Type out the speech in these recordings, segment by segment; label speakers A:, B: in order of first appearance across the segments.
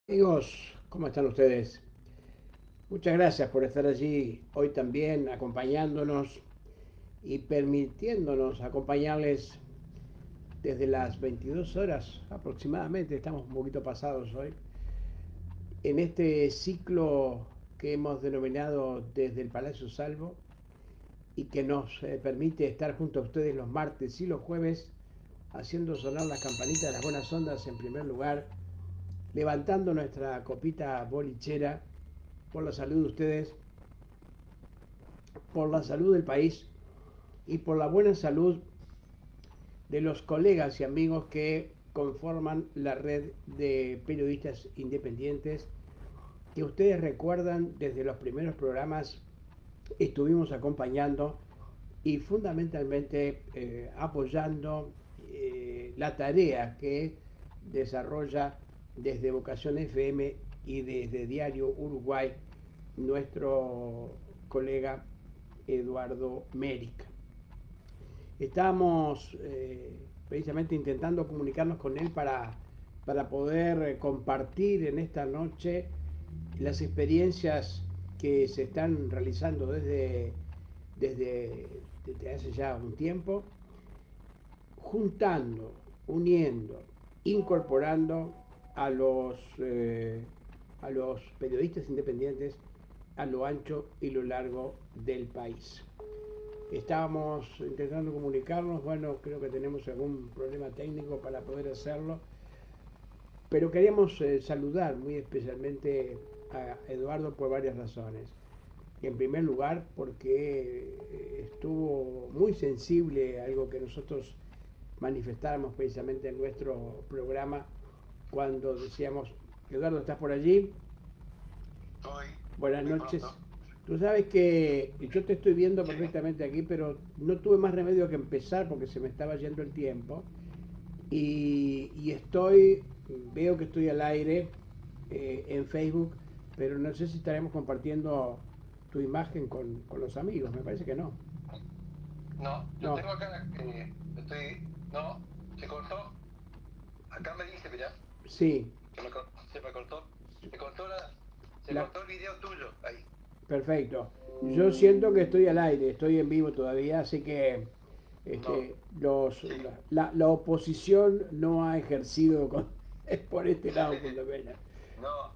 A: Amigos, ¿cómo están ustedes? Muchas gracias por estar allí hoy también acompañándonos y permitiéndonos acompañarles desde las 22 horas aproximadamente, estamos un poquito pasados hoy, en este ciclo que hemos denominado desde el Palacio Salvo y que nos permite estar junto a ustedes los martes y los jueves haciendo sonar las campanitas de las buenas ondas en primer lugar, levantando nuestra copita bolichera por la salud de ustedes, por la salud del país y por la buena salud de los colegas y amigos que conforman la red de periodistas independientes que ustedes recuerdan desde los primeros programas estuvimos acompañando y fundamentalmente apoyando la tarea que desarrolla desde Vocación FM y desde Diario Uruguay nuestro colega Eduardo Mérica. Estamos precisamente intentando comunicarnos con él para poder compartir en esta noche las experiencias que se están realizando desde hace ya un tiempo, juntando, uniendo, incorporando a los periodistas independientes a lo ancho y lo largo del país. Estábamos intentando comunicarnos, bueno, creo que tenemos algún problema técnico para poder hacerlo, pero queríamos saludar muy especialmente a Eduardo por varias razones. En primer lugar, porque estuvo muy sensible a algo que nosotros manifestáramos precisamente en nuestro programa cuando decíamos, Eduardo, ¿estás por allí?
B: Estoy
A: Buenas
B: muy
A: noches.
B: pronto.
A: Tú sabes que yo te estoy viendo perfectamente aquí, pero no tuve más remedio que empezar porque se me estaba yendo el tiempo. Veo que estoy al aire en Facebook, pero no sé si estaremos compartiendo tu imagen con los amigos. Me parece que no.
B: No, yo
A: No,
B: tengo acá, no, se cortó. Acá me dice, mirá,
A: sí.
B: se me cortó. Se
A: La,
B: cortó el video tuyo ahí.
A: Perfecto. Yo siento que estoy al aire, estoy en vivo todavía, así que
B: No, sí,
A: la oposición no ha ejercido por este lado, por lo menos.
B: no,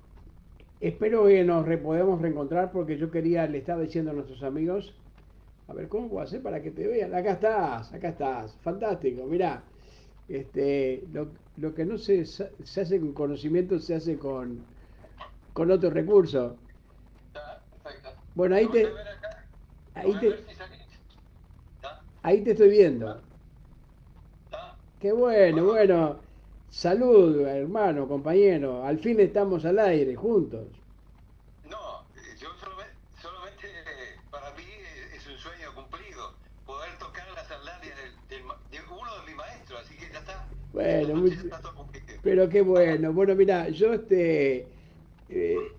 A: Espero que podamos reencontrar porque yo quería, le estaba diciendo a nuestros amigos, a ver cómo puedo hacer para que te vean. Acá estás, fantástico, mirá. Lo que no se hace con conocimiento se hace con otro recurso.
B: está perfecto.
A: Bueno,
B: Lo voy a ver acá, lo
A: ahí
B: voy a
A: te,
B: ver si salís. ¿Está?
A: ahí te estoy viendo.
B: ¿Está? ¿Está?
A: Qué bueno,
B: Bueno,
A: bueno. Salud, hermano, compañero. Al fin estamos al aire, juntos.
B: no, yo solamente para mí es un sueño cumplido, poder tocar las sandalias de uno de mis maestros, así que ya está. Esta
A: Bueno,
B: noche ya está todo cumplido.
A: pero qué
B: Vamos,
A: bueno. Bueno, mira, eh,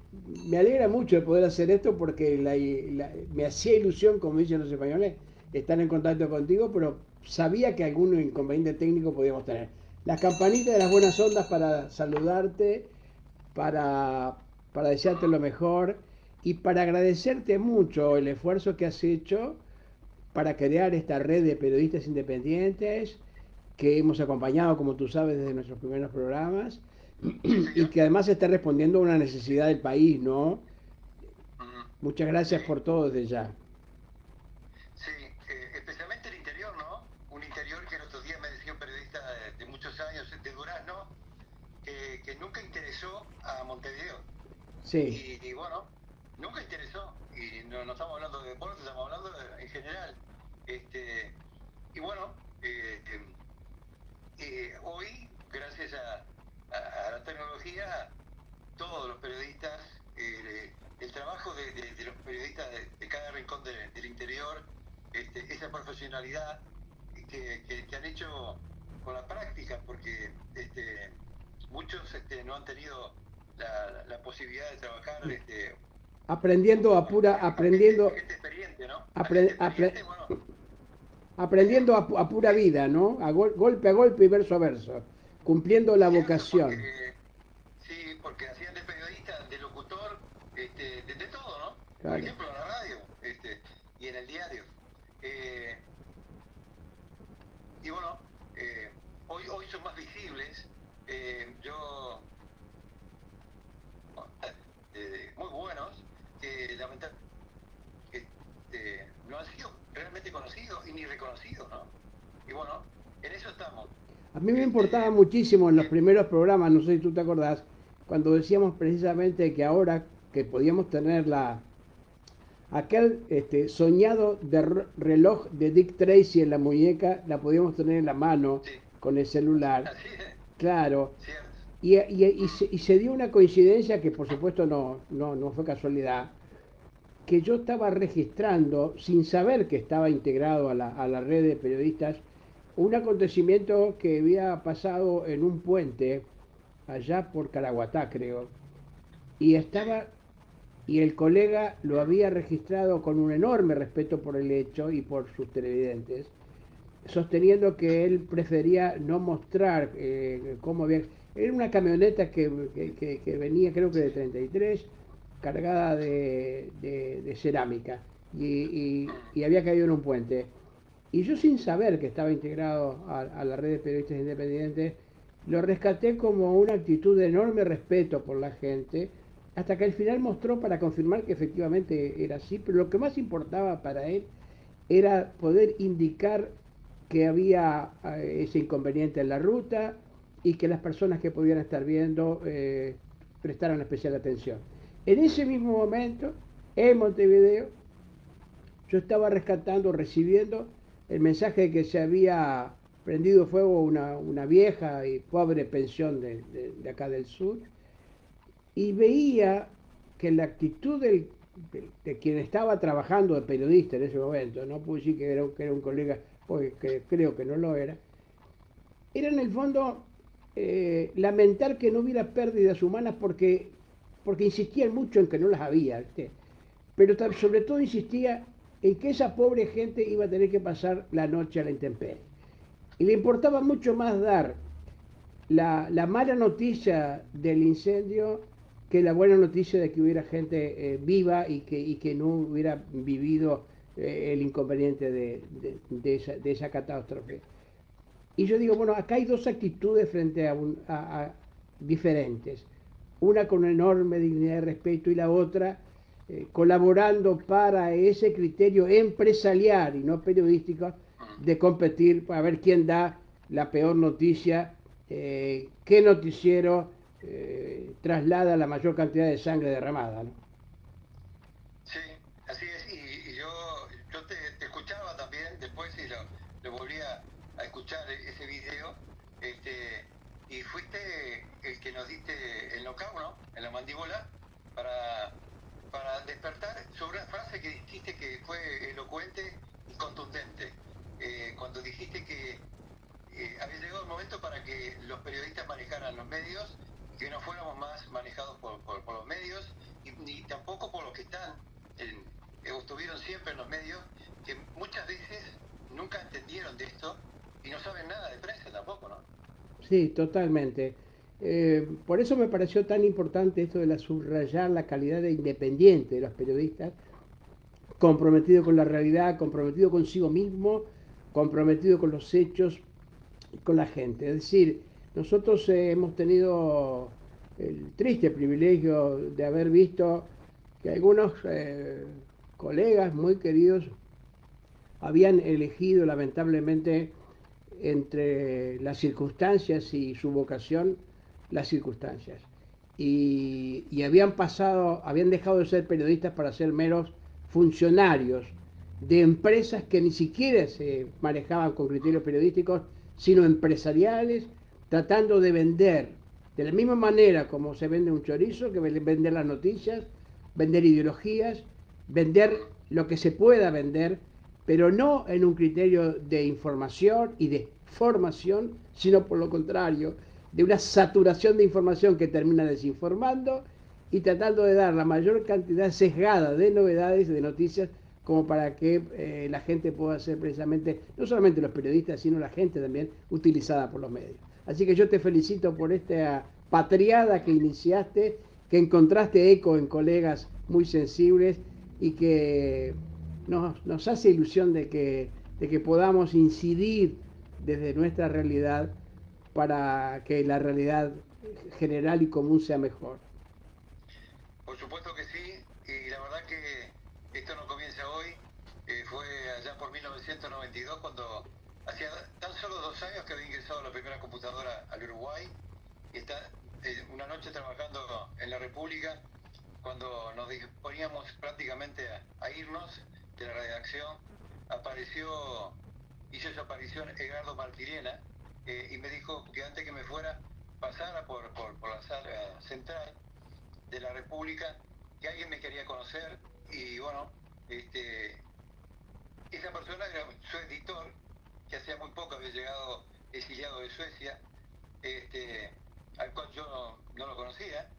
A: me alegra mucho de poder hacer esto porque me hacía ilusión, como dicen los españoles, estar en contacto contigo, pero sabía que algún inconveniente técnico podíamos tener. Las campanitas de las buenas ondas para saludarte, para, para desearte lo mejor y para agradecerte mucho el esfuerzo que has hecho para crear esta red de periodistas independientes que hemos acompañado, como tú sabes, desde nuestros primeros programas
B: sí
A: y
B: señor.
A: que además está respondiendo a una necesidad del país, ¿no?
B: Ujú.
A: Muchas
B: Sí,
A: gracias por todo desde ya.
B: sí, especialmente el interior, ¿no? Un interior que el otro día me decía un periodista de muchos años, de Durazno, que nunca interesó a Montevideo.
A: Sí,
B: Y bueno, nunca interesó. Y no estamos hablando de deporte, estamos hablando en general. Este, y bueno, hoy, gracias a la tecnología, todos los periodistas, el trabajo de los periodistas de cada rincón del interior, esa profesionalidad que han hecho con la práctica, porque muchos no han tenido la posibilidad de trabajar
A: aprendiendo
B: a gente experiente, ¿no? A gente
A: apre- apre-
B: experiente, bueno,
A: aprendiendo a pura vida, ¿no? Golpe a golpe y verso a verso, cumpliendo la
B: cierto,
A: vocación.
B: sí, porque hacían de
A: A mí me importaba muchísimo en los primeros programas, no sé si tú te acordás, cuando decíamos precisamente que ahora que podíamos tener aquel soñado reloj de Dick Tracy en la muñeca, la podíamos tener en la mano
B: sí,
A: con el celular.
B: así es,
A: Claro,
B: cierto.
A: y se dio una coincidencia que por supuesto no fue casualidad, que yo estaba registrando, sin saber que estaba integrado a la red de periodistas, un acontecimiento que había pasado en un puente allá por Caraguatá, creo, y
B: Sí,
A: estaba y el colega lo había registrado con un enorme respeto por el hecho y por sus televidentes, sosteniendo que él prefería no mostrar cómo había... Era una camioneta que venía creo que de 33, cargada de cerámica, y había caído en un puente. Y yo sin saber que estaba integrado a la red de periodistas independientes, lo rescaté como una actitud de enorme respeto por la gente, hasta que al final mostró para confirmar que efectivamente era así, pero lo que más importaba para él era poder indicar que había ese inconveniente en la ruta y que las personas que pudieran estar viendo prestaran especial atención. En ese mismo momento, en Montevideo, yo estaba rescatando, recibiendo el mensaje de que se había prendido fuego una vieja y pobre pensión de acá del sur, y veía que la actitud de quien estaba trabajando de periodista en ese momento, no puedo decir que era un colega, porque creo que no lo era en el fondo lamentar que no hubiera pérdidas humanas porque insistían mucho en que no las había, ¿viste? Pero sobre todo insistía en que esa pobre gente iba a tener que pasar la noche a la intemperie. Y le importaba mucho más dar la mala noticia del incendio que la buena noticia de que hubiera gente viva y que no hubiera vivido el inconveniente de esa catástrofe. Y yo digo, bueno, acá hay dos actitudes frente a diferentes. Una con enorme dignidad y respeto y la otra colaborando para ese criterio empresarial y no periodístico de competir para ver quién da la peor noticia, qué noticiero traslada la mayor cantidad de sangre derramada, ¿no?
B: sí, así es. Y yo te escuchaba también después y lo volví a escuchar ese video. Este, y fuiste el que nos diste el knockout, ¿no? En la mandíbula, para, para despertar sobre una frase que dijiste que fue elocuente y contundente. Cuando dijiste que había llegado el momento para que los periodistas manejaran los medios, que no fuéramos más manejados por los medios, y ni tampoco por los que están, estuvieron siempre en los medios, que muchas veces nunca entendieron de esto y no saben nada de prensa tampoco, ¿no?
A: Sí, totalmente. Por eso me pareció tan importante esto de subrayar la calidad de independiente de los periodistas, comprometido con la realidad, comprometido consigo mismo, comprometido con los hechos y con la gente. Es decir, nosotros hemos tenido el triste privilegio de haber visto que algunos colegas muy queridos habían elegido lamentablemente entre las circunstancias y su vocación, las circunstancias. Y habían dejado de ser periodistas para ser meros funcionarios de empresas que ni siquiera se manejaban con criterios periodísticos, sino empresariales, tratando de vender de la misma manera como se vende un chorizo, que vender las noticias, vender ideologías, vender lo que se pueda vender, pero no en un criterio de información y de formación, sino por lo contrario, de una saturación de información que termina desinformando y tratando de dar la mayor cantidad sesgada de novedades, de noticias, como para que la gente pueda ser precisamente, no solamente los periodistas, sino la gente también utilizada por los medios. Así que yo te felicito por esta patriada que iniciaste, que encontraste eco en colegas muy sensibles y que nos hace ilusión de que podamos incidir desde nuestra realidad para que la realidad general y común sea mejor.
B: Por supuesto que sí, y la verdad que esto no comienza hoy, fue allá por 1992 cuando hacía tan solo 2 años que había ingresado la primera computadora al Uruguay y está una noche trabajando en la República, cuando nos disponíamos prácticamente a irnos de la redacción, hizo su aparición Edgardo Martirena, y me dijo que antes que me fuera pasara por la sala central de la República, que alguien me quería conocer. Y bueno, esa persona era su editor, que hacía muy poco había llegado exiliado de Suecia, al cual yo no lo conocía.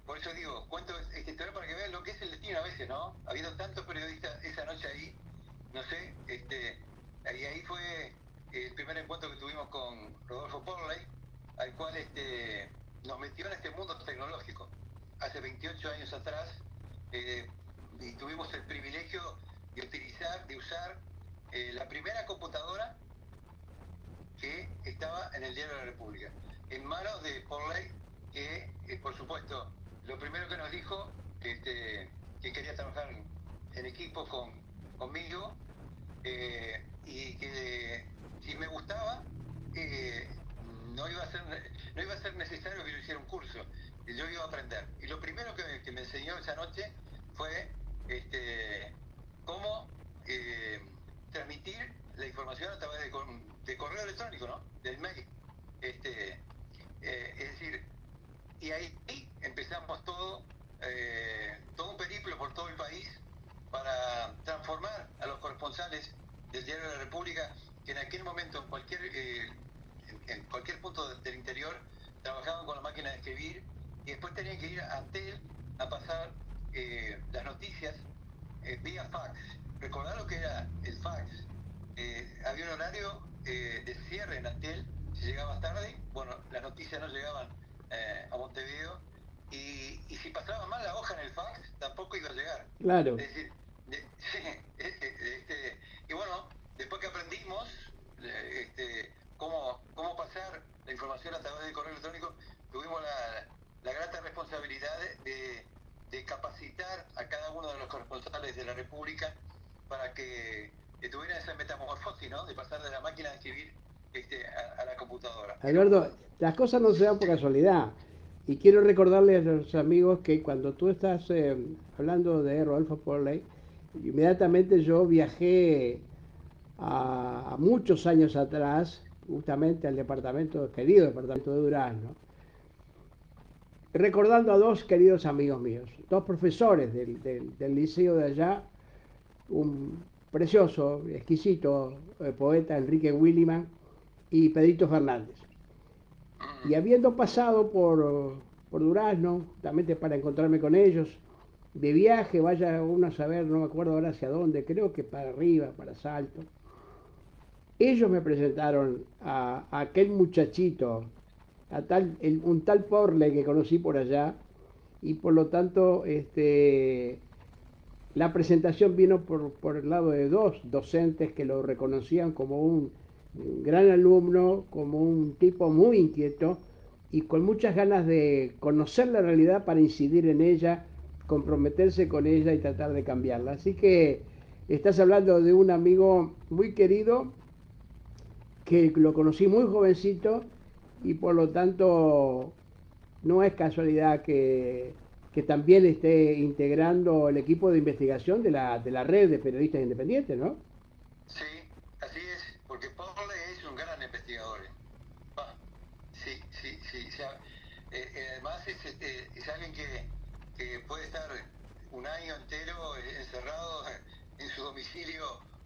B: Por eso digo, cuento esta historia para que vean lo que es el destino a veces, ¿no? Habiendo tantos periodistas esa noche ahí, no sé, y ahí fue el primer encuentro que tuvimos con Rodolfo Porley, al cual nos metió en este mundo tecnológico. Hace 28 años atrás, y tuvimos el privilegio de usar la primera computadora que estaba en el Diario de la República, en manos de Porley, que por supuesto lo primero que nos dijo que quería trabajar en equipo conmigo, y que si me gustaba, no iba a ser necesario que yo hiciera un curso, yo iba a aprender. Y lo primero que me enseñó esa noche fue cómo transmitir la información a través de correo electrónico, ¿no? Del mail. Es decir, y ahí empezamos todo un periplo por todo el país para transformar a los corresponsales del Diario de la República, que en aquel momento en cualquier punto del interior trabajaban con la máquina de escribir, y después tenían que ir a Antel a pasar las noticias vía fax. Recordar lo que era el fax. Había un horario de cierre en Antel. Si llegabas tarde, bueno, las noticias no llegaban a Montevideo, y si pasaba mal la hoja en el fax, tampoco iba a llegar.
A: Claro.
B: Es decir, y bueno, después que aprendimos cómo pasar la información a través del correo electrónico, tuvimos la grata responsabilidad de capacitar a cada uno de los corresponsales de la República para que tuvieran esa metamorfosis, ¿no? De pasar de la máquina de escribir a la computadora.
A: Alberto, las cosas no se dan por casualidad. Y quiero recordarles a los amigos que cuando tú estás hablando de Rodolfo Porley, inmediatamente yo viajé a muchos años atrás, justamente al querido departamento de Durazno, recordando a dos queridos amigos míos, dos profesores del liceo de allá, un precioso, exquisito poeta, Enrique Williman, y Pedrito Fernández. Y habiendo pasado por Durazno, justamente para encontrarme con ellos, de viaje, vaya uno a saber, no me acuerdo ahora hacia dónde, creo que para arriba, para Salto, ellos me presentaron a aquel muchachito, un tal Porley que conocí por allá, y por lo tanto la presentación vino por el lado de dos docentes que lo reconocían como un gran alumno, como un tipo muy inquieto y con muchas ganas de conocer la realidad para incidir en ella, comprometerse con ella y tratar de cambiarla. Así que estás hablando de un amigo muy querido que lo conocí muy jovencito, y por lo tanto no es casualidad que también esté integrando el equipo de investigación de la red de periodistas independientes, ¿no?
B: Sí, así es, porque Porley es un gran investigador. Sí. Además es alguien que puede estar un año entero encerrado en su domicilio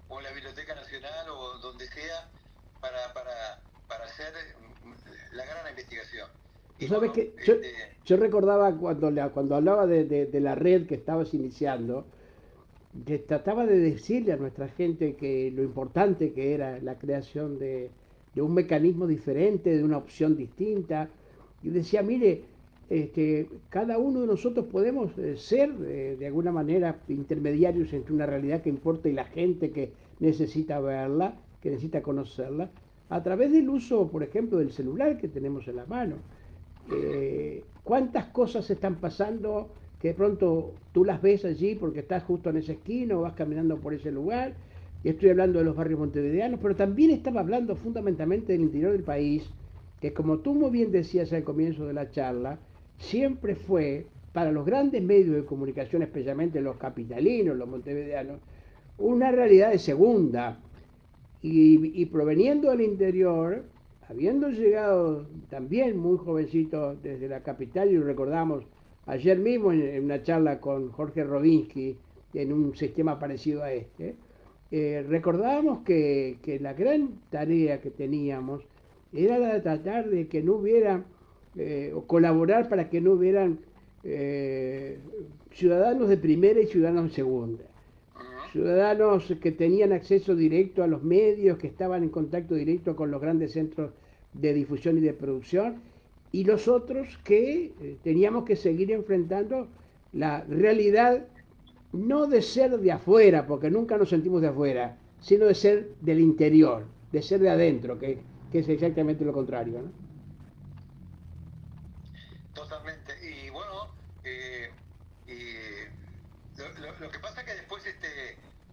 B: o en la Biblioteca Nacional o donde sea para hacer la gran investigación.
A: Tú sabes que yo recordaba cuando hablaba de la red que estabas iniciando, que trataba de decirle a nuestra gente que lo importante que era la creación de un mecanismo diferente, de una opción distinta. Y decía, mire, cada uno de nosotros podemos ser de alguna manera intermediarios entre una realidad que importa y la gente que necesita verla, que necesita conocerla, a través del uso, por ejemplo, del celular que tenemos en la mano. ¿Cuántas cosas están pasando que de pronto tú las ves allí porque estás justo en esa esquina o vas caminando por ese lugar? y estoy hablando de los barrios montevideanos, pero también estaba hablando fundamentalmente del interior del país, que como tú muy bien decías al comienzo de la charla, siempre fue para los grandes medios de comunicación, especialmente los capitalinos, los montevideanos, una realidad de segunda. Y proveniendo del interior, habiendo llegado también muy jovencito desde la capital, y lo recordamos ayer mismo en una charla con Jorge Robinsky, en un sistema parecido a este, recordábamos que la gran tarea que teníamos era la de tratar de que no hubiera, o colaborar para que no hubieran ciudadanos de primera y ciudadanos de segunda. Ciudadanos que tenían acceso directo a los medios, que estaban en contacto directo con los grandes centros de difusión y de producción, y los otros que teníamos que seguir enfrentando la realidad, no de ser de afuera, porque nunca nos sentimos de afuera, sino de ser del interior, de ser de adentro, que es exactamente lo contrario, ¿no?
B: Totalmente. Y bueno, lo que pasa es que después,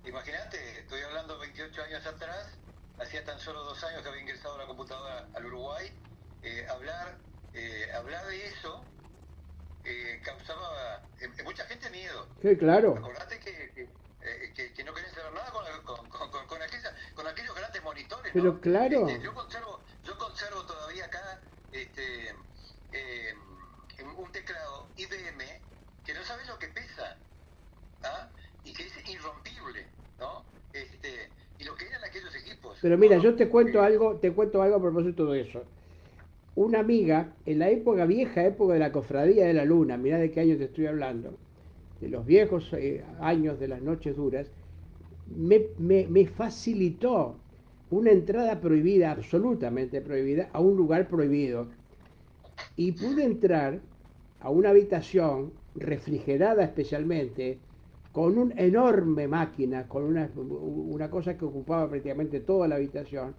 B: imagínate, estoy hablando 28 años atrás, hacía tan solo 2 años que había ingresado a la computadora al Uruguay, hablar de eso causaba en mucha gente miedo.
A: Sí, claro.
B: Acordate que no querés saber nada con aquellos grandes monitores,
A: Pero
B: ¿no?
A: claro.
B: Yo conservo todavía acá un teclado IBM que no sabes lo que pesa, ¿ah? Y que es irrompible, ¿no? Y lo que eran aquellos equipos.
A: Pero mira, yo te cuento algo a propósito de eso. Una amiga, en la vieja época de la Cofradía de la Luna, mirá de qué años te estoy hablando, de los viejos años de las noches duras, me facilitó una entrada prohibida, absolutamente prohibida, a un lugar prohibido. Y pude entrar a una habitación refrigerada especialmente, con una enorme máquina, con una cosa que ocupaba prácticamente toda la habitación,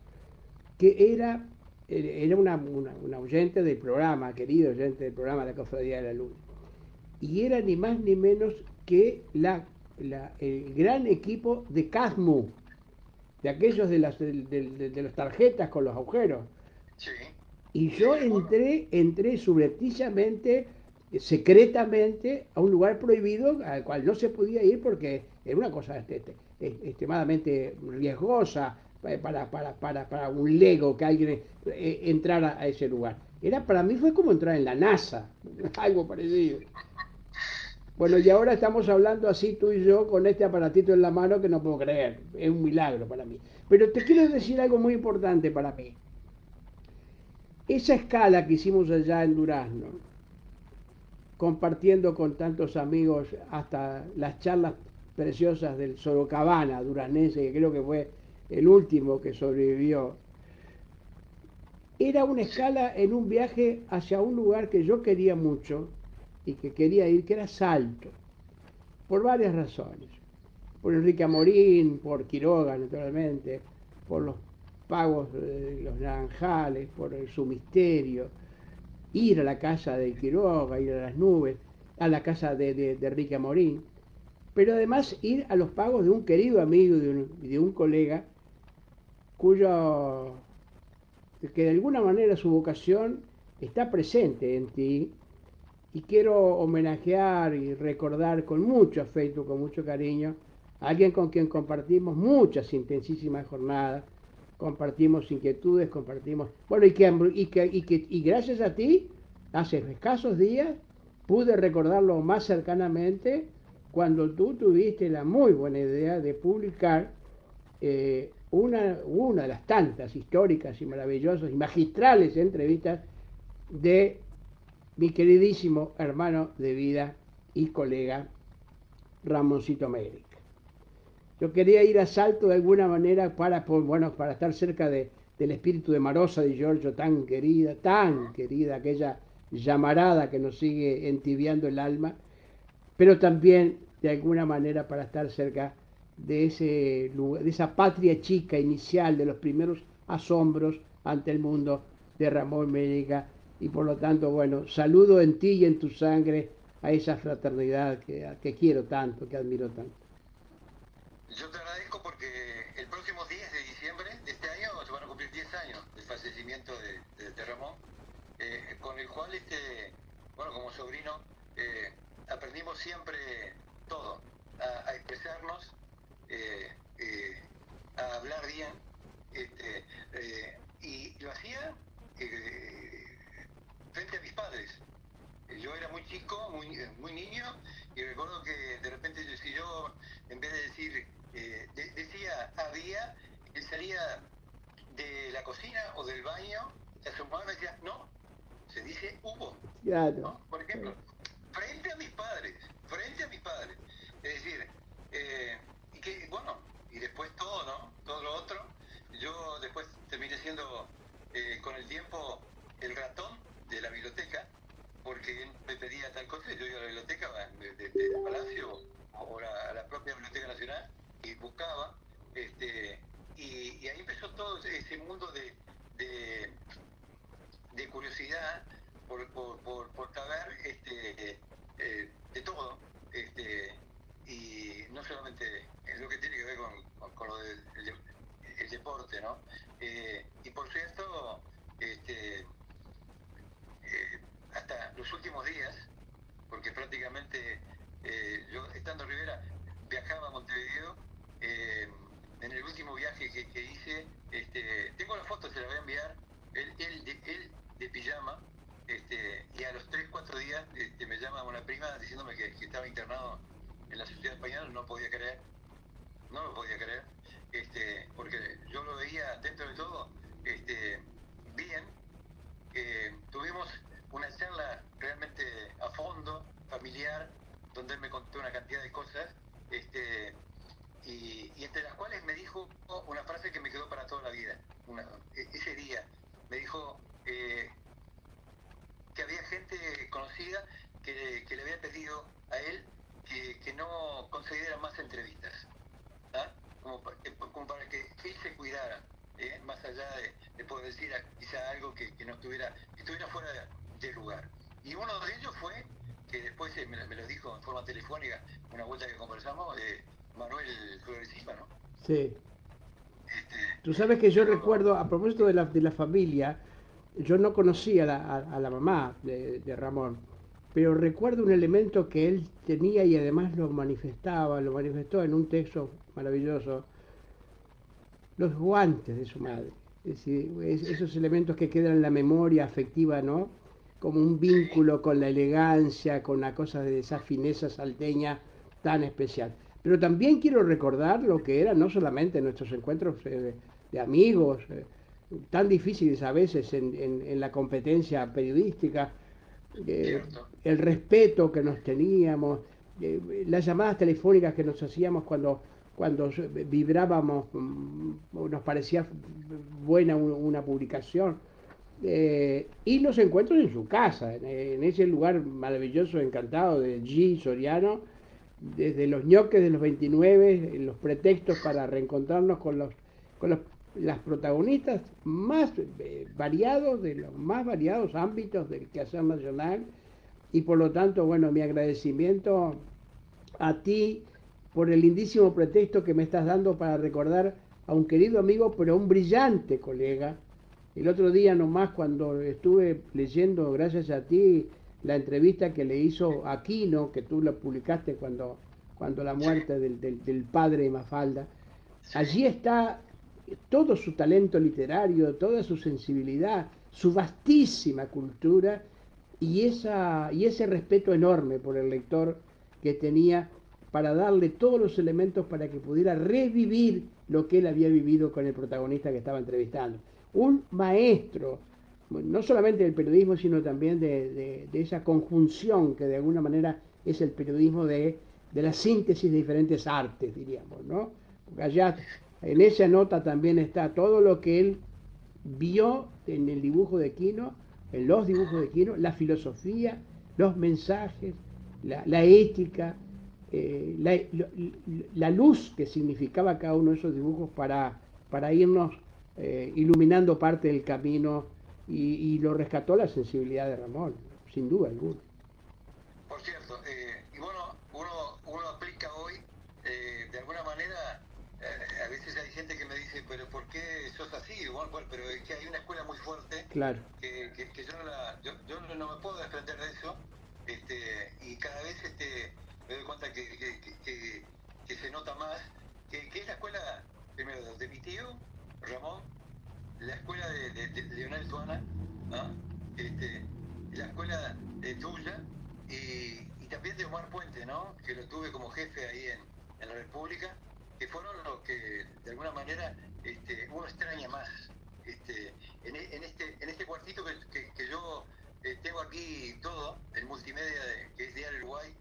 A: que era una oyente del programa, querido oyente del programa La Cofradía de la Luna. Y era ni más ni menos que el gran equipo de Casmu, de aquellos de las tarjetas con los agujeros.
B: Sí.
A: Y yo entré subrepticiamente, secretamente, a un lugar prohibido al cual no se podía ir porque era una cosa extremadamente riesgosa para un lego que alguien entrara a ese lugar. Para mí fue como entrar en la NASA, algo parecido. Bueno, y ahora estamos hablando así tú y yo con este aparatito en la mano que no puedo creer, es un milagro para mí. Pero te quiero decir algo muy importante para mí. Esa escala que hicimos allá en Durazno, compartiendo con tantos amigos hasta las charlas preciosas del Sorocabana duraznense, que creo que fue el último que sobrevivió, era una escala en un viaje hacia un lugar que yo quería mucho y que quería ir, que era Salto, por varias razones. Por Enrique Amorín, por Quiroga, naturalmente, por los pagos de los naranjales, por su misterio, ir a la casa de Quiroga, ir a las nubes, a la casa de Enrique Amorín, pero además ir a los pagos de un querido amigo y de un colega que de alguna manera su vocación está presente en ti, y quiero homenajear y recordar con mucho afecto, con mucho cariño, a alguien con quien compartimos muchas intensísimas jornadas, compartimos inquietudes, compartimos... Bueno, y gracias a ti, hace escasos días, pude recordarlo más cercanamente cuando tú tuviste la muy buena idea de publicar una de las tantas históricas y maravillosas y magistrales entrevistas de mi queridísimo hermano de vida y colega Ramoncito Méric. Yo quería ir a Salto de alguna manera para estar cerca del espíritu de Marosa Di Giorgio, tan querida, aquella llamarada que nos sigue entibiando el alma, pero también de alguna manera para estar cerca de esa patria chica inicial, de los primeros asombros ante el mundo de Ramón Mérica, y por lo tanto, bueno, saludo en ti y en tu sangre a esa fraternidad que quiero tanto, que admiro tanto.
B: Yo te agradezco porque el de Ramón, con el cual, bueno, como sobrino, aprendimos siempre todo, a expresarnos, a hablar bien, y lo hacía frente a mis padres. Yo era muy chico, muy niño, y recuerdo que de repente si yo, en vez de decir, decía había, él salía de la cocina o del baño, se asomaba y me decía, no, se dice hubo,
A: Claro.
B: ¿no? Por ejemplo, frente a mis padres, es decir, y que, bueno, y después todo, ¿no? Todo lo otro, yo después terminé siendo, con el tiempo, el ratón de la biblioteca, porque él me pedía tal cosa, y yo iba a la biblioteca del Palacio o a la propia Biblioteca Nacional y buscaba, y ahí empezó todo ese mundo de curiosidad por saber de todo, y no solamente es lo que tiene que ver con lo del el deporte, ¿no? Y por cierto, hasta los últimos días, porque prácticamente yo estando en Rivera viajaba a Montevideo, en el último viaje que hice, tengo la foto, se la voy a enviar, él de pijama, y a los 3-4 días me llama una prima diciéndome que estaba internado en la Sociedad Española. No lo podía creer, porque yo lo veía dentro de todo bien. Tuvimos una charla realmente a fondo, familiar, donde él me contó una cantidad de cosas, y entre las cuales me dijo una frase que me quedó para toda la vida. Ese día me dijo que había gente conocida que le había pedido a él que no concediera más entrevistas, ¿ah? como para que él se cuidara, más allá de poder decir quizá algo que no estuviera fuera de lugar. Y uno de ellos fue, que después me lo dijo en forma telefónica, una vuelta que conversamos, Manuel Floresima, ¿no?
A: Sí. Tú sabes que yo recuerdo, a propósito de la familia, yo no conocía a la mamá de Ramón, pero recuerdo un elemento que él tenía y además lo manifestó en un texto maravilloso, los guantes de su madre. Es decir, esos elementos que quedan en la memoria afectiva, ¿no? Como un vínculo con la elegancia, con la cosa de esa fineza salteña tan especial. Pero también quiero recordar lo que eran no solamente nuestros encuentros de amigos, tan difíciles a veces en la competencia periodística, el respeto que nos teníamos, las llamadas telefónicas que nos hacíamos cuando vibrábamos, nos parecía buena una publicación, y los encuentros en su casa, en ese lugar maravilloso, encantado de G. Soriano, desde los ñoques de los 29, los pretextos para reencontrarnos con las protagonistas más variados, de los más variados ámbitos del quehacer nacional, y por lo tanto, bueno, mi agradecimiento a ti por el lindísimo pretexto que me estás dando para recordar a un querido amigo, pero a un brillante colega. El otro día nomás, cuando estuve leyendo, gracias a ti, la entrevista que le hizo Aquino, que tú la publicaste cuando la muerte del padre Mafalda, allí está todo su talento literario, toda su sensibilidad, su vastísima cultura y ese respeto enorme por el lector que tenía para darle todos los elementos para que pudiera revivir lo que él había vivido con el protagonista que estaba entrevistando. Un maestro, no solamente del periodismo, sino también de esa conjunción que de alguna manera es el periodismo de la síntesis de diferentes artes, diríamos, ¿no? Porque allá en esa nota también está todo lo que él vio en el dibujo de Quino, en los dibujos de Quino, la filosofía, los mensajes, la ética, la luz que significaba cada uno de esos dibujos para irnos iluminando parte del camino, y lo rescató la sensibilidad de Ramón, sin duda alguna.
B: Por cierto, y bueno, uno aplica hoy, de alguna manera, a veces hay gente que me dice, pero ¿por qué sos así? Bueno, pero es que hay una escuela muy fuerte
A: Claro.
B: que yo no me puedo desprender de eso, y cada vez me doy cuenta que se nota más, que es la escuela, primero, de mi tío, Ramón, la escuela de Leonel Tuana, ¿ah? La escuela tuya y también de Omar Puente, ¿no? Que lo tuve como jefe ahí en la República, que fueron los que de alguna manera uno extraña más. En este cuartito que yo tengo aquí todo, el multimedia que es Diario Uruguay,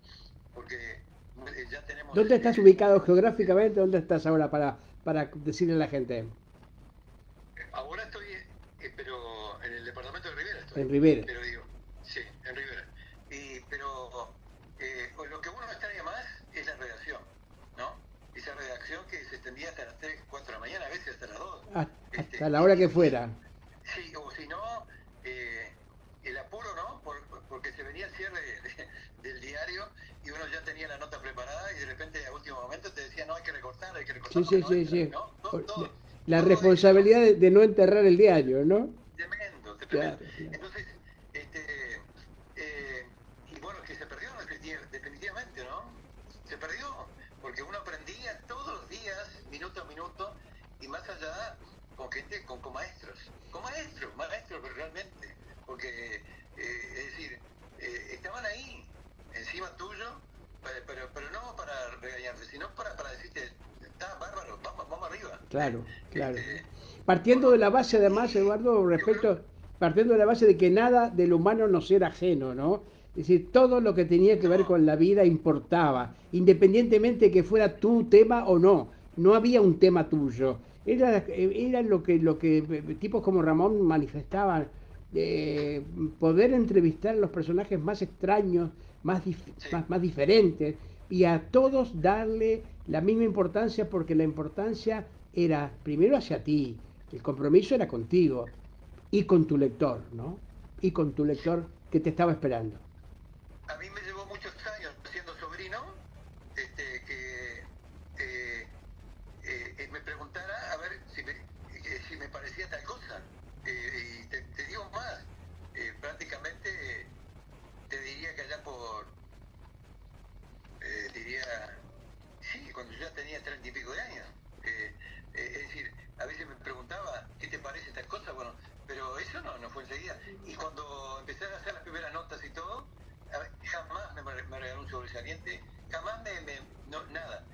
B: porque ya tenemos...
A: ¿Dónde estás ubicado geográficamente? ¿Dónde estás ahora para decirle a la gente?
B: Ahora estoy, pero en el departamento de Rivera estoy.
A: En Rivera.
B: Pero digo, sí, en Rivera. Pero lo que uno extraña más es la redacción, ¿no? Esa redacción que se extendía hasta las 3, 4 de la mañana, a veces hasta las 2.
A: Hasta la hora que fuera.
B: Sí, o si no, el apuro, ¿no? Porque se venía el cierre del diario y uno ya tenía la nota preparada y de repente a último momento te decía, no, hay que recortar,
A: Sí.
B: ¿no? Todo
A: la responsabilidad de no enterrar el diario, ¿no?
B: Tremendo.
A: Claro.
B: Entonces, y bueno, que se perdió definitivamente, ¿no? Se perdió, porque uno aprendía todos los días, minuto a minuto, y más allá, con gente, con maestros, pero realmente, porque, es decir, estaban ahí, encima tuyo, pero no para regañarte, sino para decirte, está bárbaro, vamos arriba.
A: Claro. Partiendo de la base, además, Eduardo, partiendo de la base de que nada del humano nos era ajeno, ¿no? Es decir, todo lo que tenía que ver con la vida importaba, independientemente que fuera tu tema o no. No había un tema tuyo. Era lo que tipos como Ramón manifestaban, poder entrevistar a los personajes más extraños, más diferentes, y a todos darle la misma importancia, porque la importancia era primero hacia ti, el compromiso era contigo y con tu lector, ¿no? Y con tu lector que te estaba esperando.
B: A mí me llevó muchos años siendo sobrino, me preguntara a ver si me parecía tal cosa. Y te digo más, prácticamente te diría que allá sí, cuando yo ya tenía 30 y pico de años. Es decir, a veces me preguntaba, ¿qué te parece tal cosa? Bueno, pero eso no fue enseguida. Y cuando empecé a hacer las primeras notas y todo, jamás me regaló un sobresaliente, jamás nada.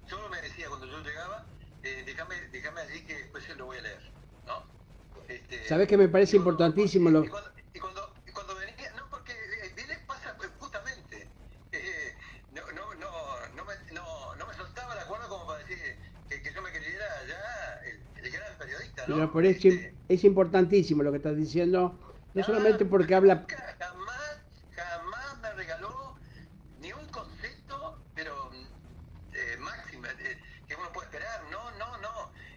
B: Solo me decía cuando yo llegaba, déjame allí que después lo voy a leer, ¿no?
A: ¿Sabes que me parece importantísimo lo...
B: Y cuando venía, no, porque viene pasa justamente, no me soltaba la cuerda como para decir que yo me creyera ya el gran periodista, ¿no?
A: Pero por eso es importantísimo lo que estás diciendo, no solamente porque habla...
B: Jamás me regaló ni un concepto, pero máximo, que uno puede esperar, no.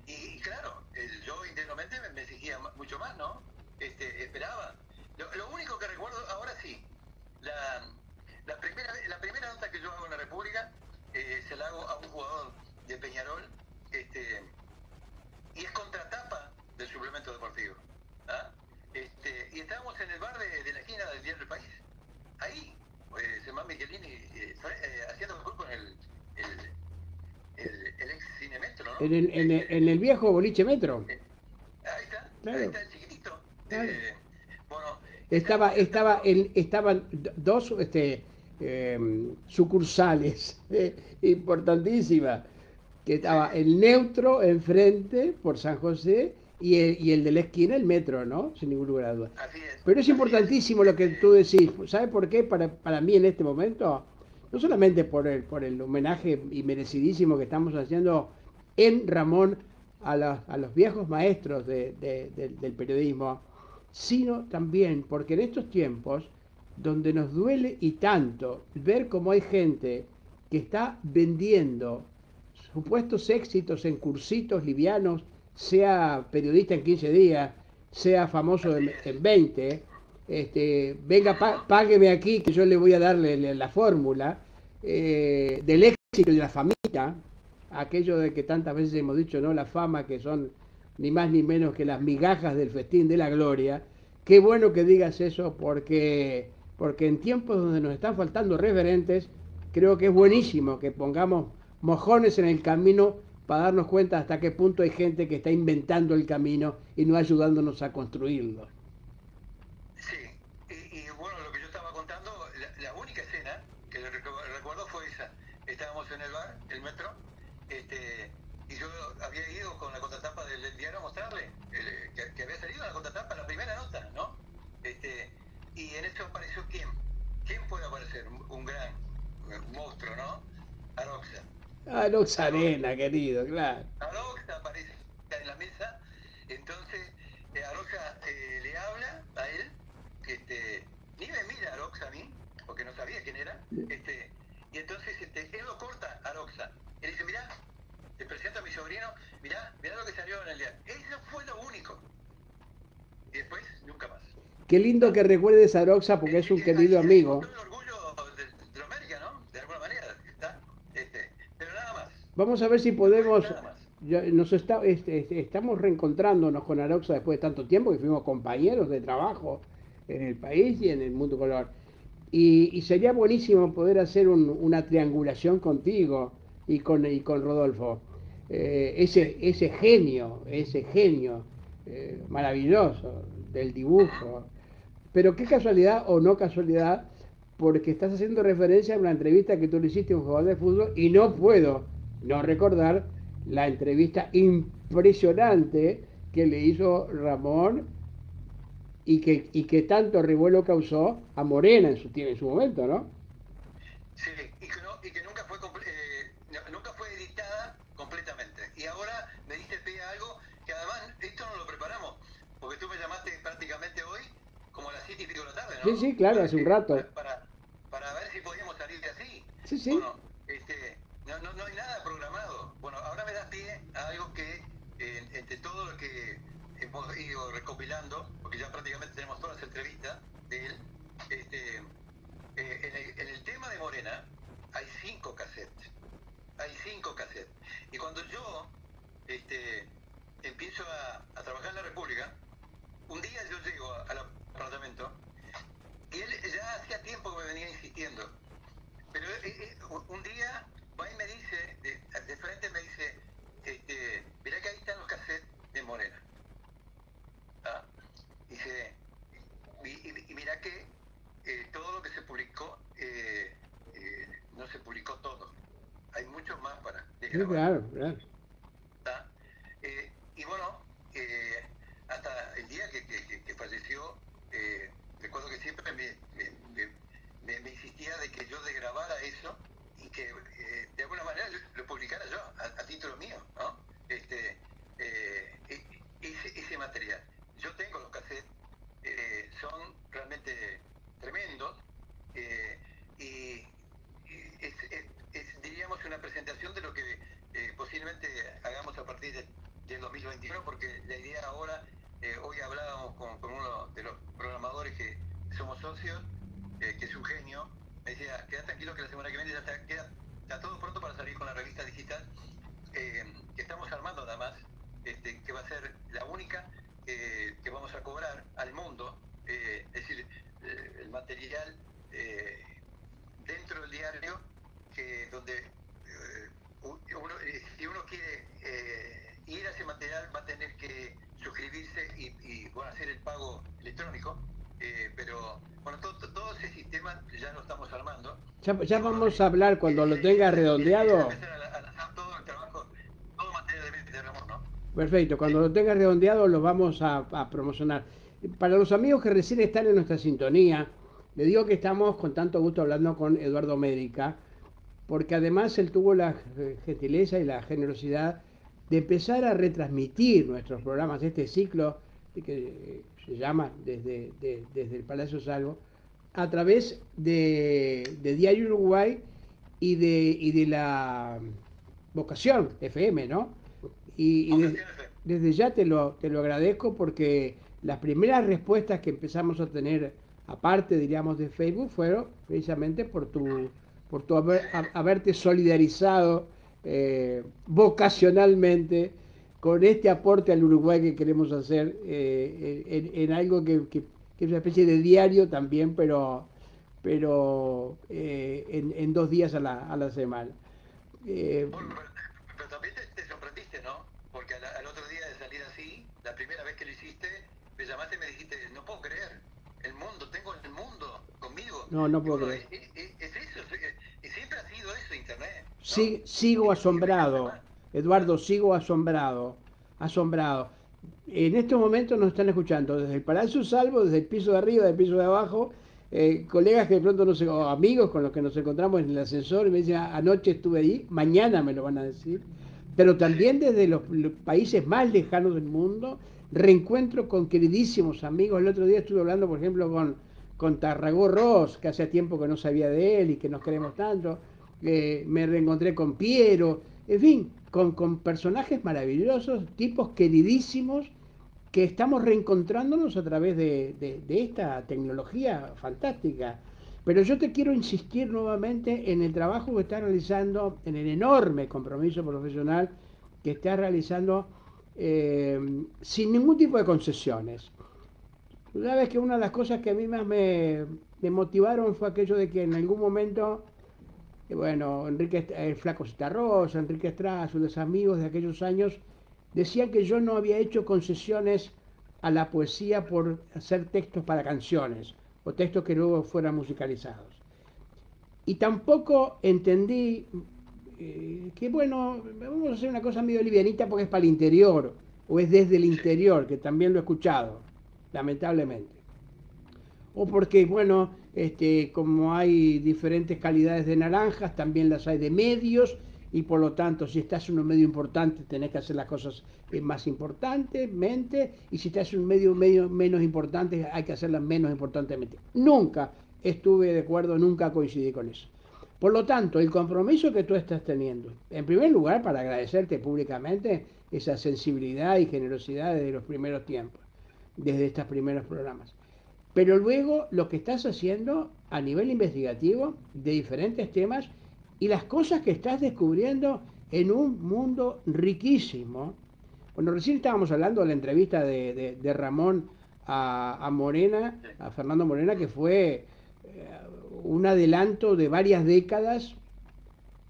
B: Y claro, yo internamente me exigía mucho más, ¿no? Esperaba. Lo único que recuerdo, ahora sí, la primera nota que yo hago en la República, se la hago a un jugador de Peñarol, y es contratapa del suplemento deportivo. ¿Ah? Y estábamos en el bar de la esquina del diario El País. Ahí, Semán Michelini haciendo gol con el ex Cine Metro, ¿no?
A: En el viejo boliche Metro.
B: Ahí está,
A: claro.
B: Ahí está el chiquitito.
A: Claro.
B: Bueno,
A: estaban dos sucursales importantísimas, que estaba el Neutro enfrente por San José y el de la esquina, el Metro, ¿no? Sin ningún lugar a dudas.
B: Así es.
A: Pero es importantísimo lo que tú decís. ¿Sabes por qué? Para mí en este momento, no solamente por el homenaje y merecidísimo que estamos haciendo en Ramón a los viejos maestros del periodismo, sino también porque en estos tiempos donde nos duele y tanto ver cómo hay gente que está vendiendo supuestos éxitos en cursitos livianos, sea periodista en 15 días, sea famoso en 20, venga, págueme aquí que yo le voy a darle la fórmula del éxito de la familia. aquello de que tantas veces hemos dicho, ¿no? La fama, que son ni más ni menos que las migajas del festín de la gloria. Qué bueno que digas eso porque en tiempos donde nos están faltando referentes, creo que es buenísimo que pongamos mojones en el camino para darnos cuenta hasta qué punto hay gente que está inventando el camino y no ayudándonos a construirlo.
B: Sí, y bueno, lo que yo estaba contando, la única escena que recuerdo fue esa. Estábamos en el bar, el metro, y yo había ido con la contratapa del diario a mostrarle que había salido la contratapa, la primera nota, ¿no? Y en eso apareció quién. ¿Quién puede aparecer? Un gran monstruo, ¿no? Aroxa.
A: Aroxa Arena, querido, claro.
B: Aroxa aparece en la mesa, entonces Aroxa le habla a él, ni me mira Aroxa a mí, porque no sabía quién era, y entonces él lo corta a Aroxa. Él dice, mirá, te presento a mi sobrino, mirá lo que salió en el diario. Eso fue lo único. Y después, nunca más.
A: Qué lindo que recuerdes a Aroxa porque es un querido amigo.
B: Es el orgullo de América, ¿no? De alguna manera, ¿está? Pero nada más.
A: Vamos a ver si podemos... estamos reencontrándonos con Aroxa después de tanto tiempo, que fuimos compañeros de trabajo en el país y en el Mundo Color. Y sería buenísimo poder hacer una triangulación contigo y con Rodolfo. Ese genio maravilloso del dibujo. Pero qué casualidad o no casualidad, porque estás haciendo referencia a una entrevista que tú le hiciste a un jugador de fútbol y no puedo no recordar la entrevista impresionante que le hizo Ramón y que tanto revuelo causó a Morena en su momento, ¿no?
B: Sí, y que nunca fue editada completamente. Y ahora me diste pie a algo que además esto no lo preparamos, porque tú me llamaste prácticamente hoy como a las 7:30 de la tarde, ¿no?
A: Sí, claro, hace un rato.
B: Para ver si podíamos salir de así.
A: Sí.
B: Bueno, no hay nada programado. Bueno, ahora me das pie a algo que entre todo lo que hemos ido recopilando, porque ya prácticamente tenemos todas las entrevistas de él, en el tema de Morena hay 5 cassettes. Y cuando yo empiezo a trabajar en la República, un día yo llego al apartamento y él ya hacía tiempo que me venía insistiendo, pero un día va y me dice, de frente me dice, mirá que ahí están los cassettes de Morena. Dice, y mirá que todo lo que se publicó, no se publicó todo. Hay muchos más para
A: grabar. Claro.
B: Y bueno, hasta el día que falleció, recuerdo que siempre me insistía de que yo desgrabara eso y que de alguna manera lo publicara yo a título mío, ¿no? Ese material. Yo tengo los cassettes, son realmente tremendos, y diríamos una presentación de lo que posiblemente hagamos a partir del 2021, porque la idea ahora, hoy hablábamos con uno de los programadores que somos socios, que es un genio, me decía, queda tranquilo que la semana que viene ya está todo pronto para salir con la revista digital, que estamos armando además, que va a ser la única que vamos a cobrar al mundo, es decir, el material dentro del diario, donde si uno quiere ir a ese material va a tener que suscribirse y bueno, hacer el pago electrónico, pero bueno, todo ese sistema ya lo estamos armando.
A: Ya vamos a hablar cuando lo tengas redondeado.
B: Todo el trabajo, todo material de Ramón, ¿no?
A: Perfecto, cuando lo tengas redondeado lo vamos a promocionar. Para los amigos que recién están en nuestra sintonía, le digo que estamos con tanto gusto hablando con Eduardo Médica, porque además él tuvo la gentileza y la generosidad de empezar a retransmitir nuestros programas, este ciclo que se llama desde el Palacio Salvo, a través de Diario Uruguay y de la Vocación FM, ¿no? Y desde ya te lo agradezco, porque las primeras respuestas que empezamos a tener, aparte, diríamos, de Facebook, fueron precisamente por tu haberte solidarizado vocacionalmente con este aporte al Uruguay que queremos hacer en algo que es una especie de diario también, pero en 2 días a la semana. Eh,
B: Bueno, pero también te sorprendiste, ¿no? Porque al otro día de salir así, la primera vez que lo hiciste, me llamaste y me dijiste, no puedo creer, el mundo, tengo el mundo conmigo.
A: no, no
B: Y
A: puedo
B: bueno,
A: creer.
B: es eso, siempre ha sido eso Internet, ¿no?
A: Sí, sigo
B: Y me encanta
A: asombrado,
B: más.
A: Eduardo, sigo asombrado, asombrado. En estos momentos nos están escuchando desde el Palacio Salvo, desde el piso de arriba, del piso de abajo, colegas que de pronto no sé, o amigos con los que nos encontramos en el ascensor y me dicen, anoche estuve ahí, mañana me lo van a decir, pero también desde los países más lejanos del mundo, reencuentro con queridísimos amigos. El otro día estuve hablando, por ejemplo, con Tarragó Ross, que hacía tiempo que no sabía de él y que nos queremos tanto. Me reencontré con Piero, en fin, con personajes maravillosos, tipos queridísimos, que estamos reencontrándonos a través de esta tecnología fantástica. Pero yo te quiero insistir nuevamente en el trabajo que estás realizando, en el enorme compromiso profesional que estás realizando sin ningún tipo de concesiones. Tú sabes que una de las cosas que a mí más me motivaron fue aquello de que en algún momento, bueno, Enrique, el Flaco Citarrosa, Enrique Estrada, sus amigos de aquellos años, decían que yo no había hecho concesiones a la poesía por hacer textos para canciones o textos que luego fueran musicalizados. Y tampoco entendí que, bueno, vamos a hacer una cosa medio livianita porque es para el interior o es desde el
B: Sí.
A: interior, que también lo he escuchado, lamentablemente. O porque, bueno, como hay diferentes calidades de naranjas, también las hay de medios, y por lo tanto, si estás en un medio importante, tenés que hacer las cosas más importantemente, y si estás en un medio menos importante, hay que hacerlas menos importantemente. Nunca estuve de acuerdo, nunca coincidí con eso. Por lo tanto, el compromiso que tú estás teniendo, en primer lugar, para agradecerte públicamente esa sensibilidad y generosidad desde los primeros tiempos, desde estos primeros programas. Pero luego lo que estás haciendo a nivel investigativo de diferentes temas y las cosas que estás descubriendo en un mundo riquísimo. Bueno, recién estábamos hablando de la entrevista de Ramón a Morena,
B: Sí.
A: a Fernando Morena, que fue un adelanto de varias décadas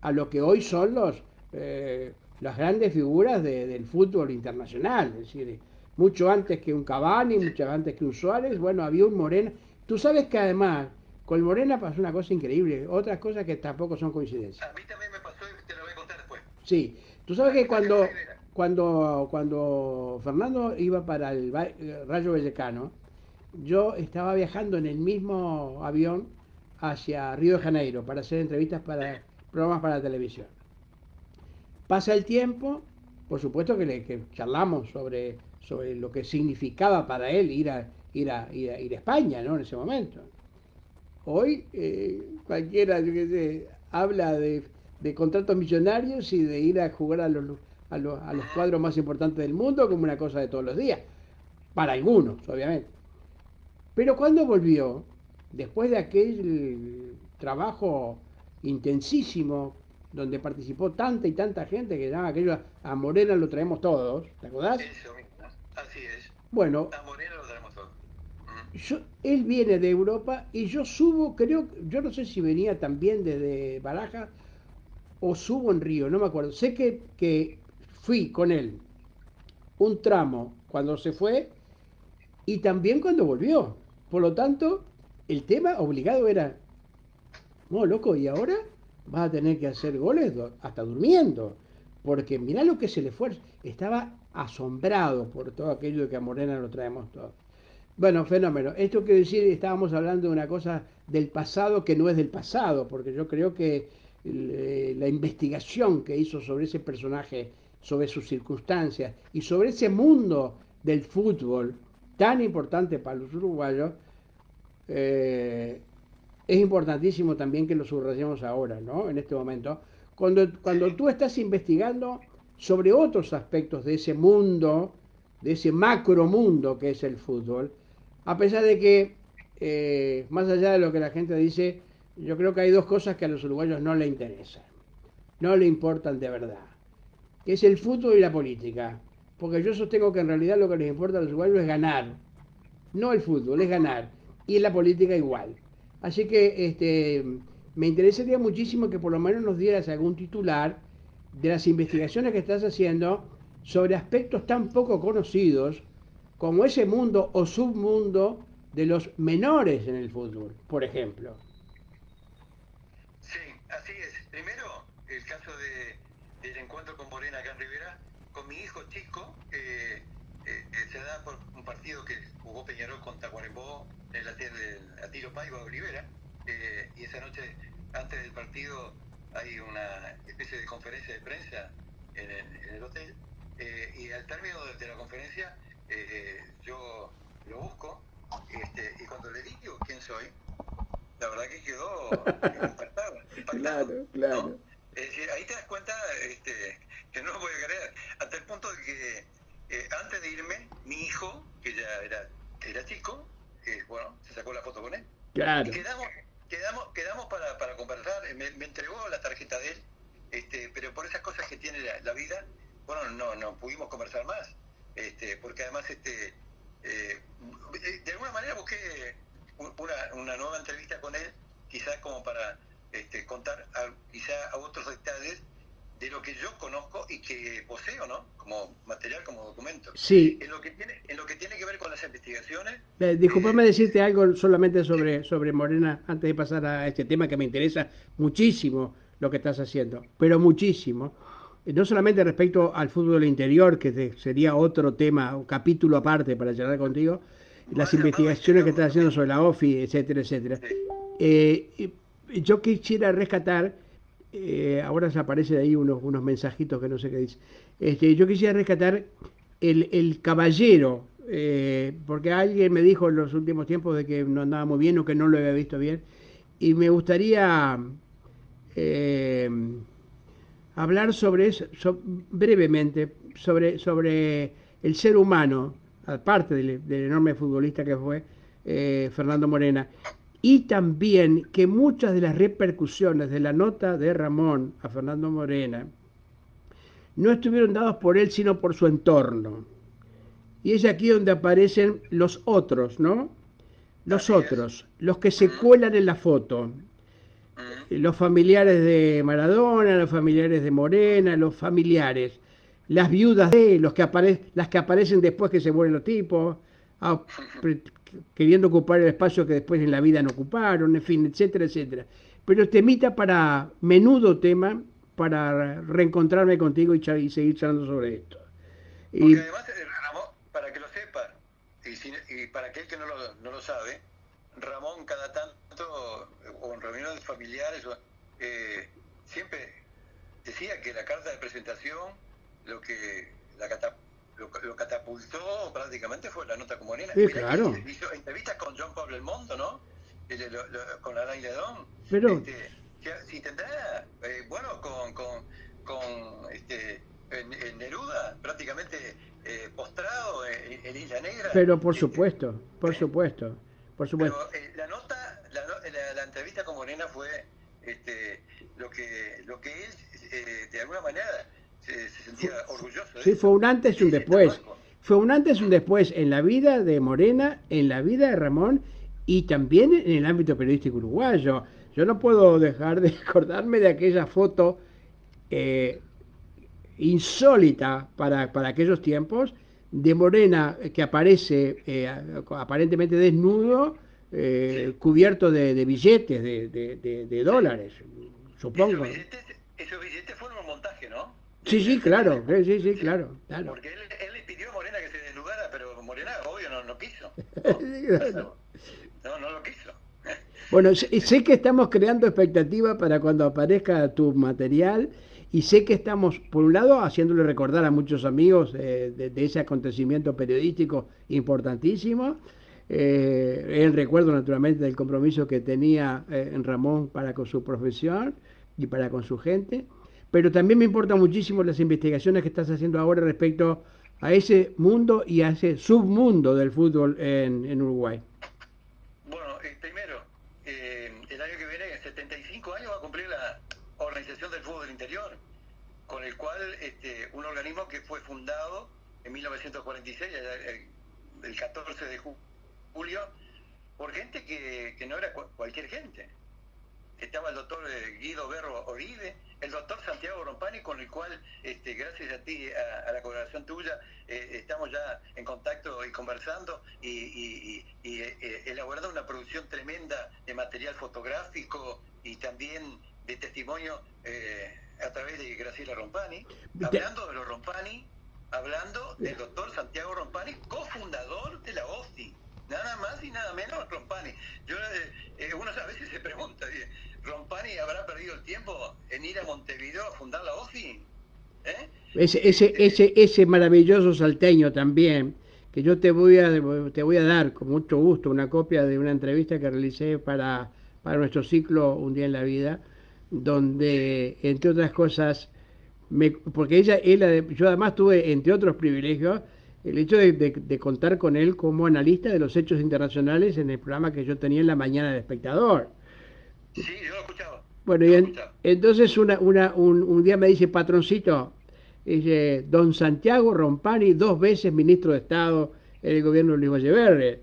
A: a lo que hoy son las grandes figuras del fútbol internacional. Es decir, mucho antes que un Cavani,
B: Sí.
A: mucho antes que un Suárez, bueno, había un Morena. Tú sabes que además con Morena pasó una cosa increíble, otras cosas que tampoco son coincidencias.
B: A mí también me pasó y te lo voy a contar después.
A: Sí, tú sabes que
B: Sácame la idea.
A: cuando Fernando iba para el Rayo Vallecano, yo estaba viajando en el mismo avión hacia Río de Janeiro para hacer entrevistas
B: Sí.
A: para programas para la televisión. Pasa el tiempo, por supuesto que charlamos sobre lo que significaba para él ir a España, ¿no? En ese momento. Hoy cualquiera, yo qué sé, habla de contratos millonarios y de ir a jugar a los cuadros más importantes del mundo como una cosa de todos los días. Para algunos, obviamente. Pero cuando volvió, después de aquel trabajo intensísimo, donde participó tanta y tanta gente que ya aquello a Morena lo traemos todos, ¿te acordás?
B: Eso mismo. Así es.
A: Bueno,
B: A Moreno lo tenemos todo.
A: él viene de Europa y yo subo, creo, yo no sé si venía también desde Barajas o subo en Río, no me acuerdo. Sé que fui con él un tramo cuando se fue y también cuando volvió. Por lo tanto, el tema obligado era, no, loco, y ahora vas a tener que hacer goles hasta durmiendo, porque mirá lo que se le fue. Estaba asombrado por todo aquello de que a Morena lo traemos todo. Bueno, fenómeno. Esto quiere decir, estábamos hablando de una cosa del pasado que no es del pasado, porque yo creo que la investigación que hizo sobre ese personaje, sobre sus circunstancias y sobre ese mundo del fútbol tan importante para los uruguayos, eh, es importantísimo también que lo subrayemos ahora, ¿no? En este momento. Cuando
B: Sí.
A: tú estás investigando sobre otros aspectos de ese mundo, de ese macro mundo que es el fútbol, a pesar de que, más allá de lo que la gente dice, yo creo que hay dos cosas que a los uruguayos no les interesan. no le importan de verdad, que es el fútbol y la política. Porque yo sostengo que en realidad lo que les importa a los uruguayos es ganar, no el fútbol, es ganar. Y en la política igual. Así que me interesaría muchísimo que por lo menos nos dieras algún titular de las investigaciones que estás haciendo sobre aspectos tan poco conocidos como ese mundo o submundo de los menores en el fútbol, por ejemplo.
B: Sí, así es. Primero, el caso del encuentro con Morena acá en Rivera, con mi hijo chico, se da por un partido que jugó Peñarol con Tacuarembó en la tiro Paiva de Olivera, y esa noche, antes del partido, hay una especie de conferencia de prensa en el hotel, y al término de la conferencia yo lo busco, y cuando le digo quién soy, la verdad que quedó impactado,
A: Claro, claro.
B: ¿no? Es decir, ahí te das cuenta que no lo voy a creer, hasta el punto de que antes de irme, mi hijo, que ya era chico, bueno, se sacó la foto con él.
A: Claro.
B: Y quedamos para conversar. Me entregó la tarjeta de él, pero por esas cosas que tiene la vida, bueno, no pudimos conversar más. Porque además, de alguna manera busqué una nueva entrevista con él, quizás como para contar quizá a otros detalles de lo que yo conozco y que poseo, ¿no? Como material, como documento.
A: Sí.
B: En lo que tiene que ver con las investigaciones.
A: Disculpame decirte algo solamente sobre Morena antes de pasar a este tema que me interesa muchísimo lo que estás haciendo, pero muchísimo. No solamente respecto al fútbol interior, que sería otro tema, un capítulo aparte para charlar contigo, las investigaciones que estás haciendo sobre la OFI, etcétera, etcétera. Sí. Yo quisiera rescatar, ahora se aparecen ahí unos mensajitos que no sé qué dice. Yo quisiera rescatar el caballero, porque alguien me dijo en los últimos tiempos de que no andaba muy bien o que no lo había visto bien, y me gustaría hablar sobre eso, brevemente, sobre el ser humano, aparte del enorme futbolista que fue Fernando Morena, y también que muchas de las repercusiones de la nota de Ramón a Fernando Morena no estuvieron dadas por él, sino por su entorno. Y es aquí donde aparecen los otros, ¿no? Los otros, los que se cuelan en la foto. Los familiares de Maradona, los familiares de Morena, los familiares, las viudas de las que aparecen después que se mueren los tipos, queriendo ocupar el espacio que después en la vida no ocuparon, en fin, etcétera, etcétera. Pero menudo tema para reencontrarme contigo y seguir charlando sobre esto.
B: Porque además, Ramón, para que lo sepa, y para aquel que no lo sabe, Ramón cada tanto, o en reuniones familiares, siempre decía que la carta de presentación, lo catapultó prácticamente fue la nota con Morena.
A: Sí, claro.
B: Hizo entrevistas con John Pablo El Mondo, ¿no? Con Alain Ledón.
A: Pero
B: si tendrá, bueno, en Neruda, prácticamente postrado en Isla Negra.
A: Pero por supuesto. Pero,
B: la entrevista con Morena fue lo que él, de alguna manera, se sentía orgulloso.
A: Sí, fue un antes y un después. Fue un antes y un después en la vida de Morena, en la vida de Ramón y también en el ámbito periodístico uruguayo. Yo no puedo dejar de acordarme de aquella foto insólita para aquellos tiempos de Morena que aparece aparentemente desnudo, cubierto de billetes de dólares, supongo.
B: Esos billetes fueron un montaje, ¿no?
A: Sí, claro.
B: Porque él le pidió a Morena que se desnudara, pero Morena, obvio, no quiso. No lo quiso.
A: Bueno, sé que estamos creando expectativa para cuando aparezca tu material y sé que estamos, por un lado, haciéndole recordar a muchos amigos de ese acontecimiento periodístico importantísimo, el recuerdo naturalmente del compromiso que tenía Ramón para con su profesión y para con su gente, pero también me importan muchísimo las investigaciones que estás haciendo ahora respecto a ese mundo y a ese submundo del fútbol en Uruguay.
B: Bueno, primero, el año que viene, 75 años va a cumplir la Organización del Fútbol del Interior, con el cual un organismo que fue fundado en 1946, el 14 de julio, por gente que no era cualquier gente. Estaba el doctor Guido Berro Oribe, el doctor Santiago Rompani, con el cual, gracias a ti, a la colaboración tuya, estamos ya en contacto y conversando y elaborando una producción tremenda de material fotográfico y también de testimonio a través de Graciela Rompani, hablando de los Rompani, hablando del doctor Santiago Rompani, cofundador de la OFI. Nada más y nada menos Rompani. Uno a veces se pregunta, ¿Rompani habrá perdido el tiempo en ir a Montevideo a fundar la OFI?
A: Ese maravilloso salteño también, que yo te voy a dar con mucho gusto una copia de una entrevista que realicé para nuestro ciclo Un Día en la Vida, donde, entre otras cosas, porque yo además tuve, entre otros privilegios, el hecho de contar con él como analista de los hechos internacionales en el programa que yo tenía en la mañana del Espectador.
B: Sí, yo lo escuchaba.
A: Bueno, entonces un día me dice, patroncito, dice, don Santiago Rompani, 2 veces ministro de Estado en el gobierno de Luis Valle.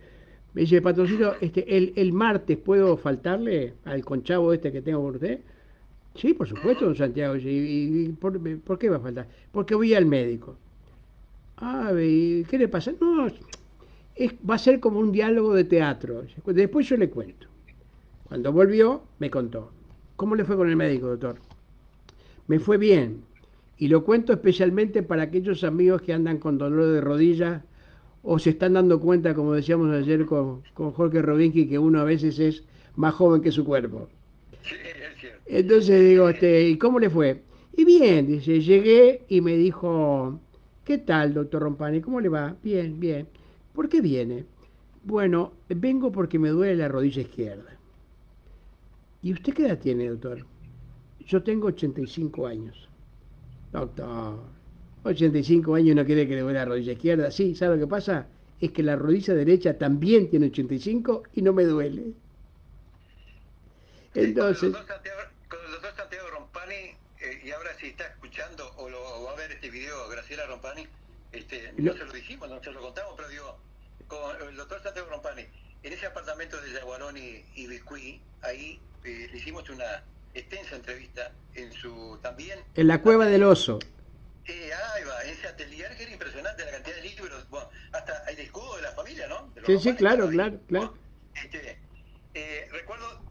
A: Me dice, patroncito, el martes, ¿puedo faltarle al conchavo que tengo con usted? Sí, por supuesto, don Santiago. ¿Y por qué va a faltar? Porque voy al médico. Ah, ¿y qué le pasa? No, va a ser como un diálogo de teatro. Después yo le cuento. Cuando volvió, me contó. ¿Cómo le fue con el médico, doctor? Me fue bien. Y lo cuento especialmente para aquellos amigos que andan con dolor de rodillas o se están dando cuenta, como decíamos ayer con Jorge Rovinski, que uno a veces es más joven que su cuerpo.
B: Sí, es cierto.
A: Entonces digo, ¿y cómo le fue? Y bien, dice, llegué y me dijo, ¿qué tal, doctor Rompani? ¿Cómo le va? Bien, bien. ¿Por qué viene? Bueno, vengo porque me duele la rodilla izquierda. ¿Y usted qué edad tiene, doctor? Yo tengo 85 años. Doctor, 85 años y no quiere que le duele la rodilla izquierda. Sí, ¿sabe lo que pasa? Es que la rodilla derecha también tiene 85 y no me duele. Entonces...
B: Con el doctor Santiago Rompani, y ahora si está escuchando o va a ver este video Graciela Rompani, no se lo dijimos, no se lo contamos, pero digo, con el doctor Santiago Rompani, en ese apartamento de Yaguarón y Biscuí, ahí le hicimos una extensa entrevista
A: en la Cueva del Oso.
B: Ahí va, ese atelier que era impresionante, la cantidad de libros, bueno, hasta el escudo de la familia, ¿no?
A: Sí, sí, claro, claro, claro.
B: Recuerdo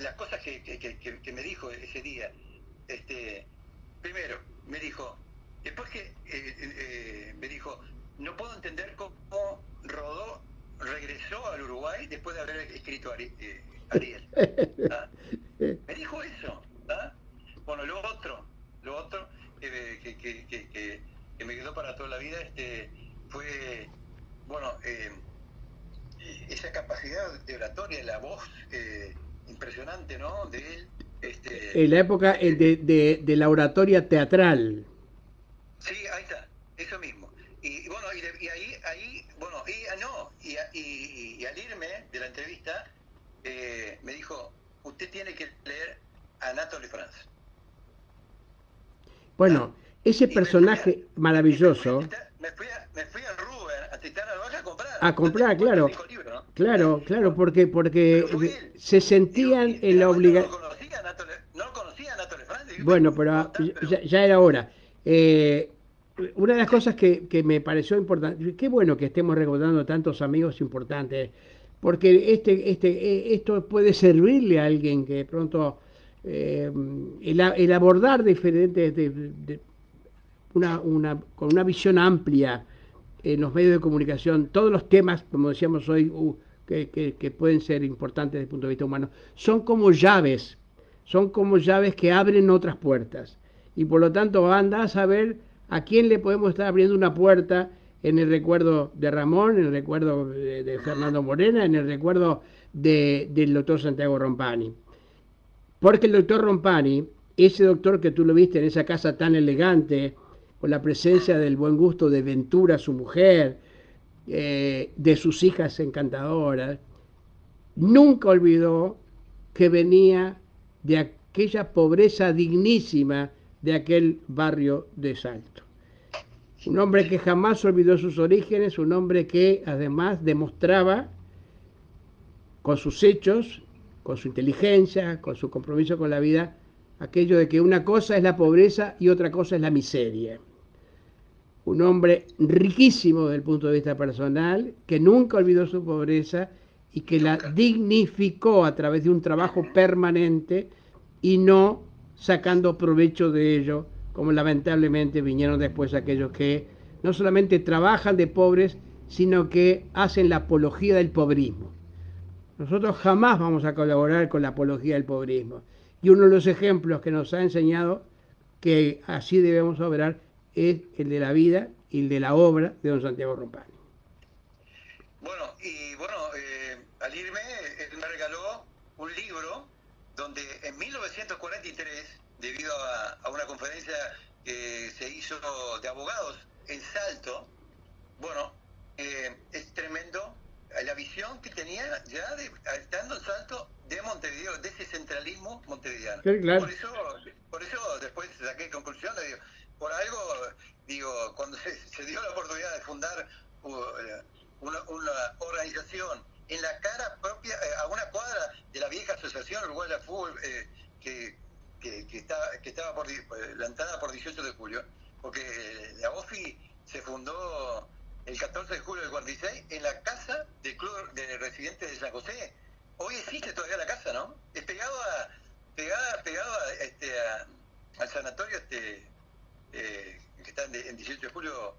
B: las cosas que me dijo ese día. Primero, me dijo, después que me dijo, no puedo entender cómo Rodó regresó al Uruguay después de haber escrito Ariel. ¿Ah? Me dijo eso. ¿Ah? Bueno, lo otro que me quedó para toda la vida fue, bueno, esa capacidad de oratoria, la voz impresionante, ¿no? De él.
A: En la época de la oratoria teatral.
B: Sí, ahí está, eso mismo. Y bueno, y ahí bueno, y al irme de la entrevista, me dijo, usted tiene que leer a Anatole France.
A: Bueno, ese personaje maravilloso...
B: Me fui a Rubén, a Titán Albaja a comprar.
A: A comprar, claro.
B: Libro, ¿no?
A: Claro, porque se sentían en la obligación...
B: No lo conocía Anatole France.
A: Bueno, pero ya era hora. Una de las cosas que me pareció importante, qué bueno que estemos recordando tantos amigos importantes, porque esto puede servirle a alguien que de pronto el abordar diferentes, con una visión amplia en los medios de comunicación, todos los temas, como decíamos hoy, que pueden ser importantes desde el punto de vista humano, son como llaves que abren otras puertas. Y por lo tanto, anda a saber a quién le podemos estar abriendo una puerta en el recuerdo de Ramón, en el recuerdo de Fernando Morena, en el recuerdo del doctor Santiago Rompani. Porque el doctor Rompani, ese doctor que tú lo viste en esa casa tan elegante, con la presencia del buen gusto de Ventura, su mujer, de sus hijas encantadoras, nunca olvidó que venía de aquella pobreza dignísima de aquel barrio de Salto. Un hombre que jamás olvidó sus orígenes, un hombre que además demostraba con sus hechos, con su inteligencia, con su compromiso con la vida, aquello de que una cosa es la pobreza y otra cosa es la miseria. Un hombre riquísimo desde el punto de vista personal, que nunca olvidó su pobreza y que la dignificó a través de un trabajo permanente y no sacando provecho de ello, como lamentablemente vinieron después aquellos que no solamente trabajan de pobres, sino que hacen la apología del pobrismo. Nosotros jamás vamos a colaborar con la apología del pobrismo. Y uno de los ejemplos que nos ha enseñado que así debemos obrar es el de la vida y el de la obra de don Santiago Rompani.
B: Bueno, al irme, él me regaló un libro donde en 1943, debido a una conferencia que se hizo de abogados en Salto, es tremendo la visión que tenía ya estando en Salto de Montevideo, de ese centralismo montevideano.
A: Sí, claro.
B: Por eso después saqué conclusión, por algo, cuando se dio la oportunidad de fundar una organización en la cara propia, a una cuadra de la vieja Asociación Uruguaya de Fútbol, que estaba lanzada por 18 de julio, porque la OFI se fundó el 14 de julio del 46 en la casa del Club de Residentes de San José. Hoy existe todavía la casa, ¿no? Es pegado al sanatorio que está en 18 de julio,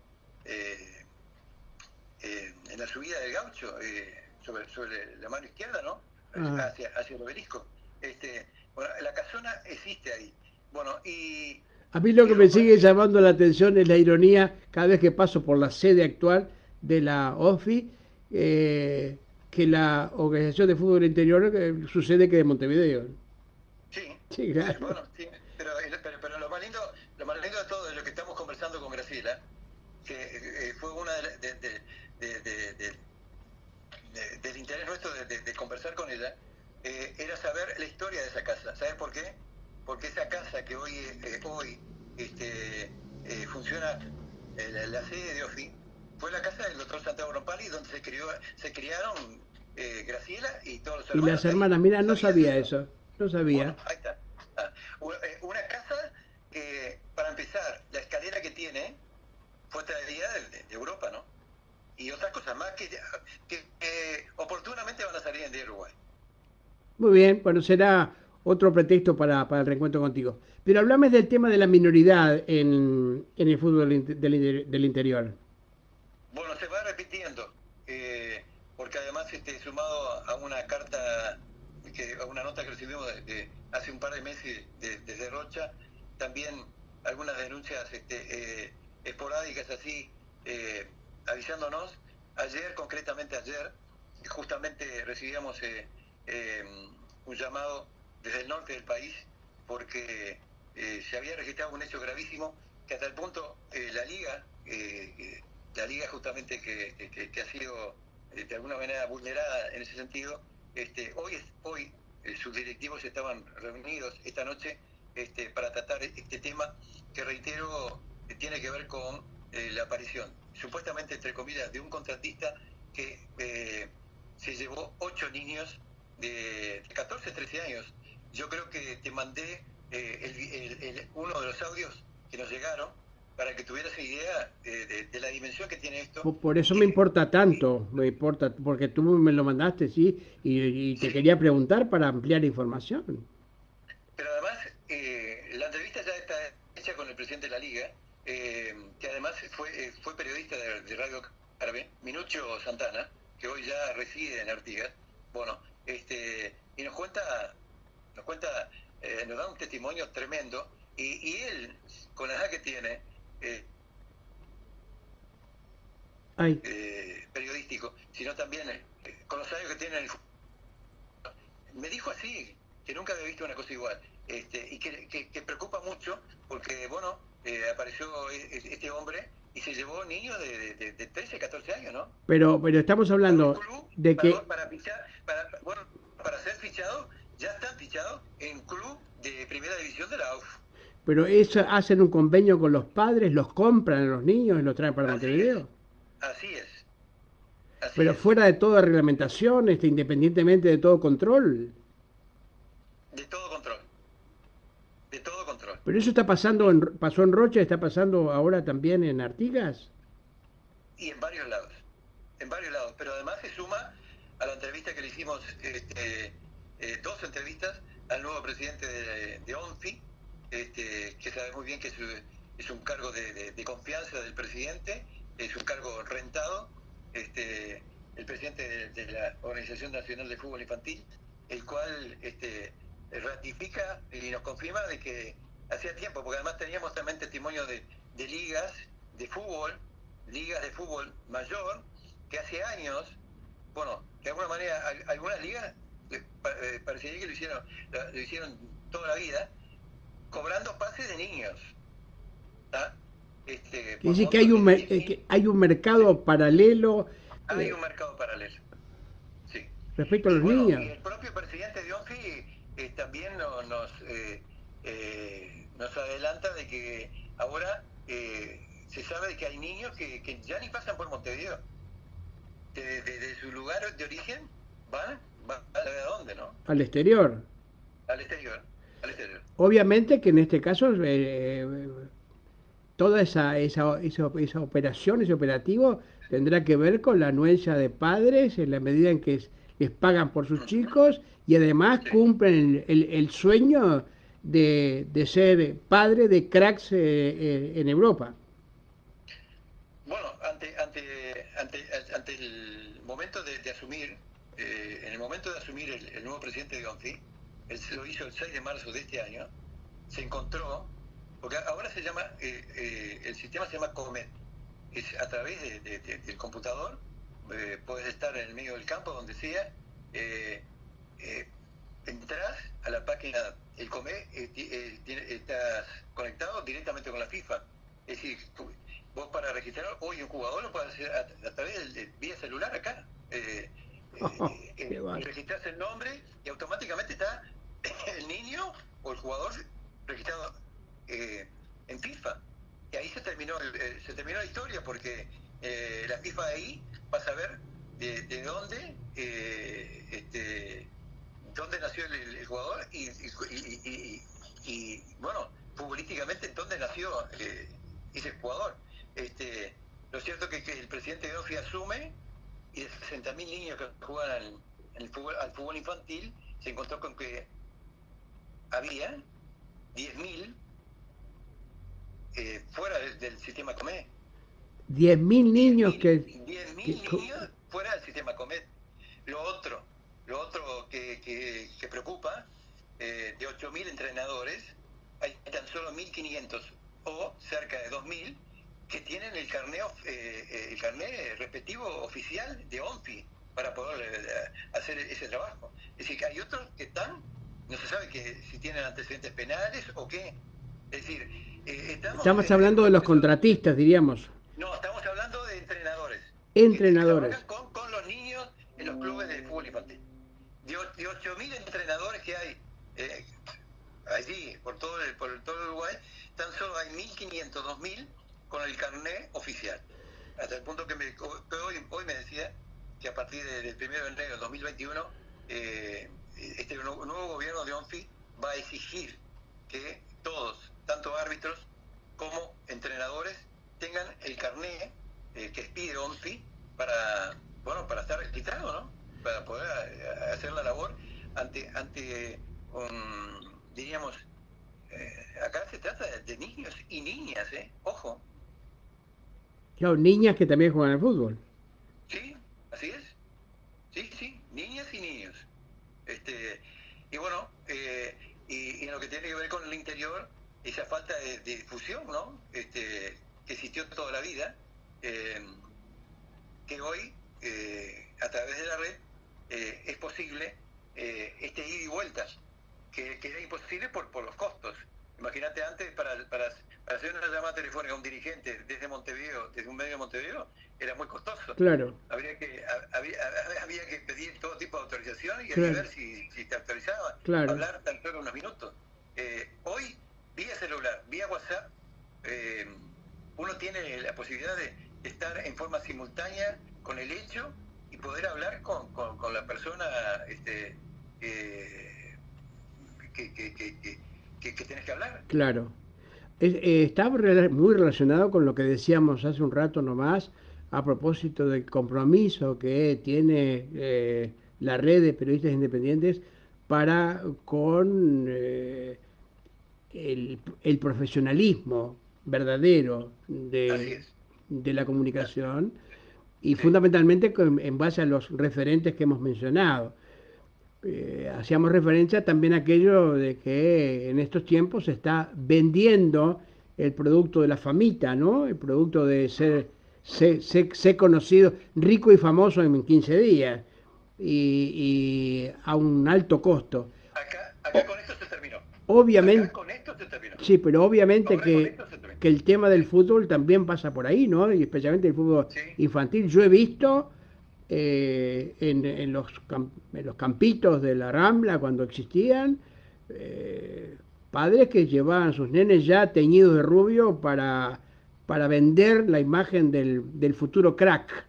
B: en la subida del Gaucho, sobre la mano izquierda, ¿no? Hacia el obelisco. La casona existe ahí. Y
A: a mí lo que me sigue llamando la atención es la ironía cada vez que paso por la sede actual de la OFI, que la Organización de Fútbol Interior sucede que de Montevideo.
B: Sí, claro. Sí, pero lo más lindo de todo es lo que estamos conversando con Graciela, que fue una del interés nuestro de conversar con ella, era saber la historia de esa casa. ¿Sabes por qué? Porque esa casa que hoy funciona, la sede de OFI, fue la casa del doctor Santiago Rompani, donde se criaron Graciela y todos los hermanos.
A: Y las hermanas, mira, no sabía eso, no sabía.
B: Bueno, ahí está. Una casa que, para empezar, la escalera que tiene fue traída de Europa, ¿no? Y otras cosas más que oportunamente van a salir de Uruguay.
A: Muy bien, bueno, será otro pretexto para el reencuentro contigo. Pero hablame del tema de la minoridad en el fútbol del interior.
B: Bueno, se va repitiendo, porque además sumado a una carta, a una nota que recibimos de hace un par de meses desde Rocha, también algunas denuncias esporádicas así, avisándonos. Concretamente ayer, justamente recibíamos un llamado desde el norte del país, porque se había registrado un hecho gravísimo, que hasta el punto la liga justamente que ha sido de alguna manera vulnerada en ese sentido, hoy sus directivos estaban reunidos esta noche para tratar este tema que, reitero, tiene que ver con la aparición, supuestamente entre comillas, de un contratista que se llevó 8 niños de 14, 13 años. Yo creo que te mandé uno de los audios que nos llegaron para que tuvieras idea de la dimensión que tiene esto.
A: Por eso me importa tanto, porque tú me lo mandaste, sí, y te quería preguntar para ampliar información.
B: Pero además, la entrevista ya está hecha con el presidente de la Liga, que además fue periodista de Radio Árabe, Minucho Santana, que hoy ya reside en Artigas. Y nos da un testimonio tremendo, y él, con la edad que tiene, periodístico, sino también con los años que tiene en el fútbol, me dijo así, que nunca había visto una cosa igual, y que preocupa mucho, porque apareció este hombre y se llevó niños de 13, 14 años, ¿no?
A: Pero estamos hablando de que...
B: Para ser fichado ya están fichados en club de primera división de la AUF.
A: Pero eso, hacen un convenio con los padres, los compran a los niños y los traen para
B: Así es,
A: Montevideo.
B: así es, así
A: Pero
B: es.
A: fuera de toda reglamentación, independientemente de todo control.
B: De todo control, de todo control.
A: Pero eso está pasando, pasó en Rocha, está pasando ahora también en Artigas.
B: Y en varios lados. Pero además se suma a la entrevista que le hicimos, dos entrevistas al nuevo presidente de ONFI, que sabe muy bien que es un cargo de confianza del presidente, es un cargo rentado, el presidente de la Organización Nacional de Fútbol Infantil, el cual ratifica y nos confirma de que hacía tiempo, porque además teníamos también testimonio de ligas de fútbol mayor, que hace años, bueno, de alguna manera algunas ligas parecería que lo hicieron toda la vida, cobrando pases de niños. ¿Tá?
A: Quiere decir que hay un mercado paralelo.
B: Hay un mercado paralelo, sí.
A: Respecto a
B: Y
A: los
B: bueno,
A: niños.
B: y el propio presidente de ONFI también nos adelanta de que ahora se sabe de que hay niños que ya ni pasan por Montevideo. De su lugar de origen van a dónde, ¿no?
A: Al exterior.
B: Al exterior.
A: Obviamente que en este caso toda esa operación, ese operativo, tendrá que ver con la anuencia de padres en la medida en que les pagan por sus chicos y además
B: Sí.
A: cumplen el sueño de ser padre de cracks en Europa.
B: Bueno, ante el momento de asumir, en el momento de asumir el nuevo presidente de ONFI, él se lo hizo el 6 de marzo de este año, se encontró, porque ahora se llama, el sistema se llama Comet, es a través del computador, puedes estar en el medio del campo, donde sea, entras a la página, el Comet, estás conectado directamente con la FIFA, es decir, vos para registrar hoy un jugador lo puedes hacer a través vía celular acá. Registrás el nombre y automáticamente está el niño o el jugador registrado en FIFA. Y ahí se terminó la historia, porque la FIFA ahí va a saber de dónde dónde nació el jugador y bueno, futbolísticamente dónde nació ese jugador. Lo cierto es que el presidente de ONFI asume, y de 60.000 niños que juegan al fútbol infantil, se encontró con que había 10.000 fuera del sistema Comet.
A: 10.000 niños
B: 10.000 niños fuera del sistema Comet. Lo otro que preocupa, de 8.000 entrenadores, hay tan solo 1.500 o cerca de 2.000 que tienen el carné respectivo oficial de ONFI para poder hacer ese trabajo. Es decir, que hay otros que no se sabe si tienen antecedentes penales o qué. Es decir,
A: estamos hablando de los contratistas, diríamos.
B: No, estamos hablando de entrenadores.
A: Entrenadores.
B: Que trabajan con los niños en los clubes de fútbol infantil. De 8.000 entrenadores que hay allí, por todo el Uruguay, tan solo hay 1.500, 2.000 con el carné oficial. Hasta el punto que hoy me decía que a partir del 1 de enero de 2021, este nuevo gobierno de ONFI va a exigir que todos, tanto árbitros como entrenadores, tengan el carné que expide ONFI para estar registrado, ¿no? Para poder hacer la labor ante diríamos, acá se trata de niños y niñas, ojo.
A: Claro, niñas que también juegan al fútbol.
B: Sí, así es. Sí, niñas y niños. Y bueno, y en lo que tiene que ver con el interior, esa falta de difusión, ¿no? Que existió toda la vida, que hoy, a través de la red, es posible ida y vuelta, que era imposible por los costos. Imagínate antes, para hacer una llamada telefónica a un dirigente desde Montevideo, desde un medio de Montevideo, era muy costoso.
A: Claro.
B: Había que pedir todo tipo de autorización y
A: Claro.
B: ver si te autorizaba.
A: Claro.
B: Hablar tan solo unos minutos. Hoy, vía celular, vía WhatsApp, uno tiene la posibilidad de estar en forma simultánea con el hecho y poder hablar con la persona que tenés que hablar.
A: Claro. Está muy relacionado con lo que decíamos hace un rato nomás, a propósito del compromiso que tiene la red de periodistas independientes para con el profesionalismo verdadero de la comunicación y fundamentalmente en base a los referentes que hemos mencionado. Hacíamos referencia también a aquello de que en estos tiempos se está vendiendo el producto de la famita, ¿no? El producto de ser conocido, rico y famoso en 15 días y a un alto costo.
B: Acá con esto se terminó.
A: Obviamente,
B: acá con esto se terminó.
A: Sí, pero obviamente que el tema del fútbol también pasa por ahí, ¿no? Y especialmente el fútbol infantil. Yo he visto en los campitos de la Rambla, cuando existían, padres que llevaban sus nenes ya teñidos de rubio para vender la imagen del futuro crack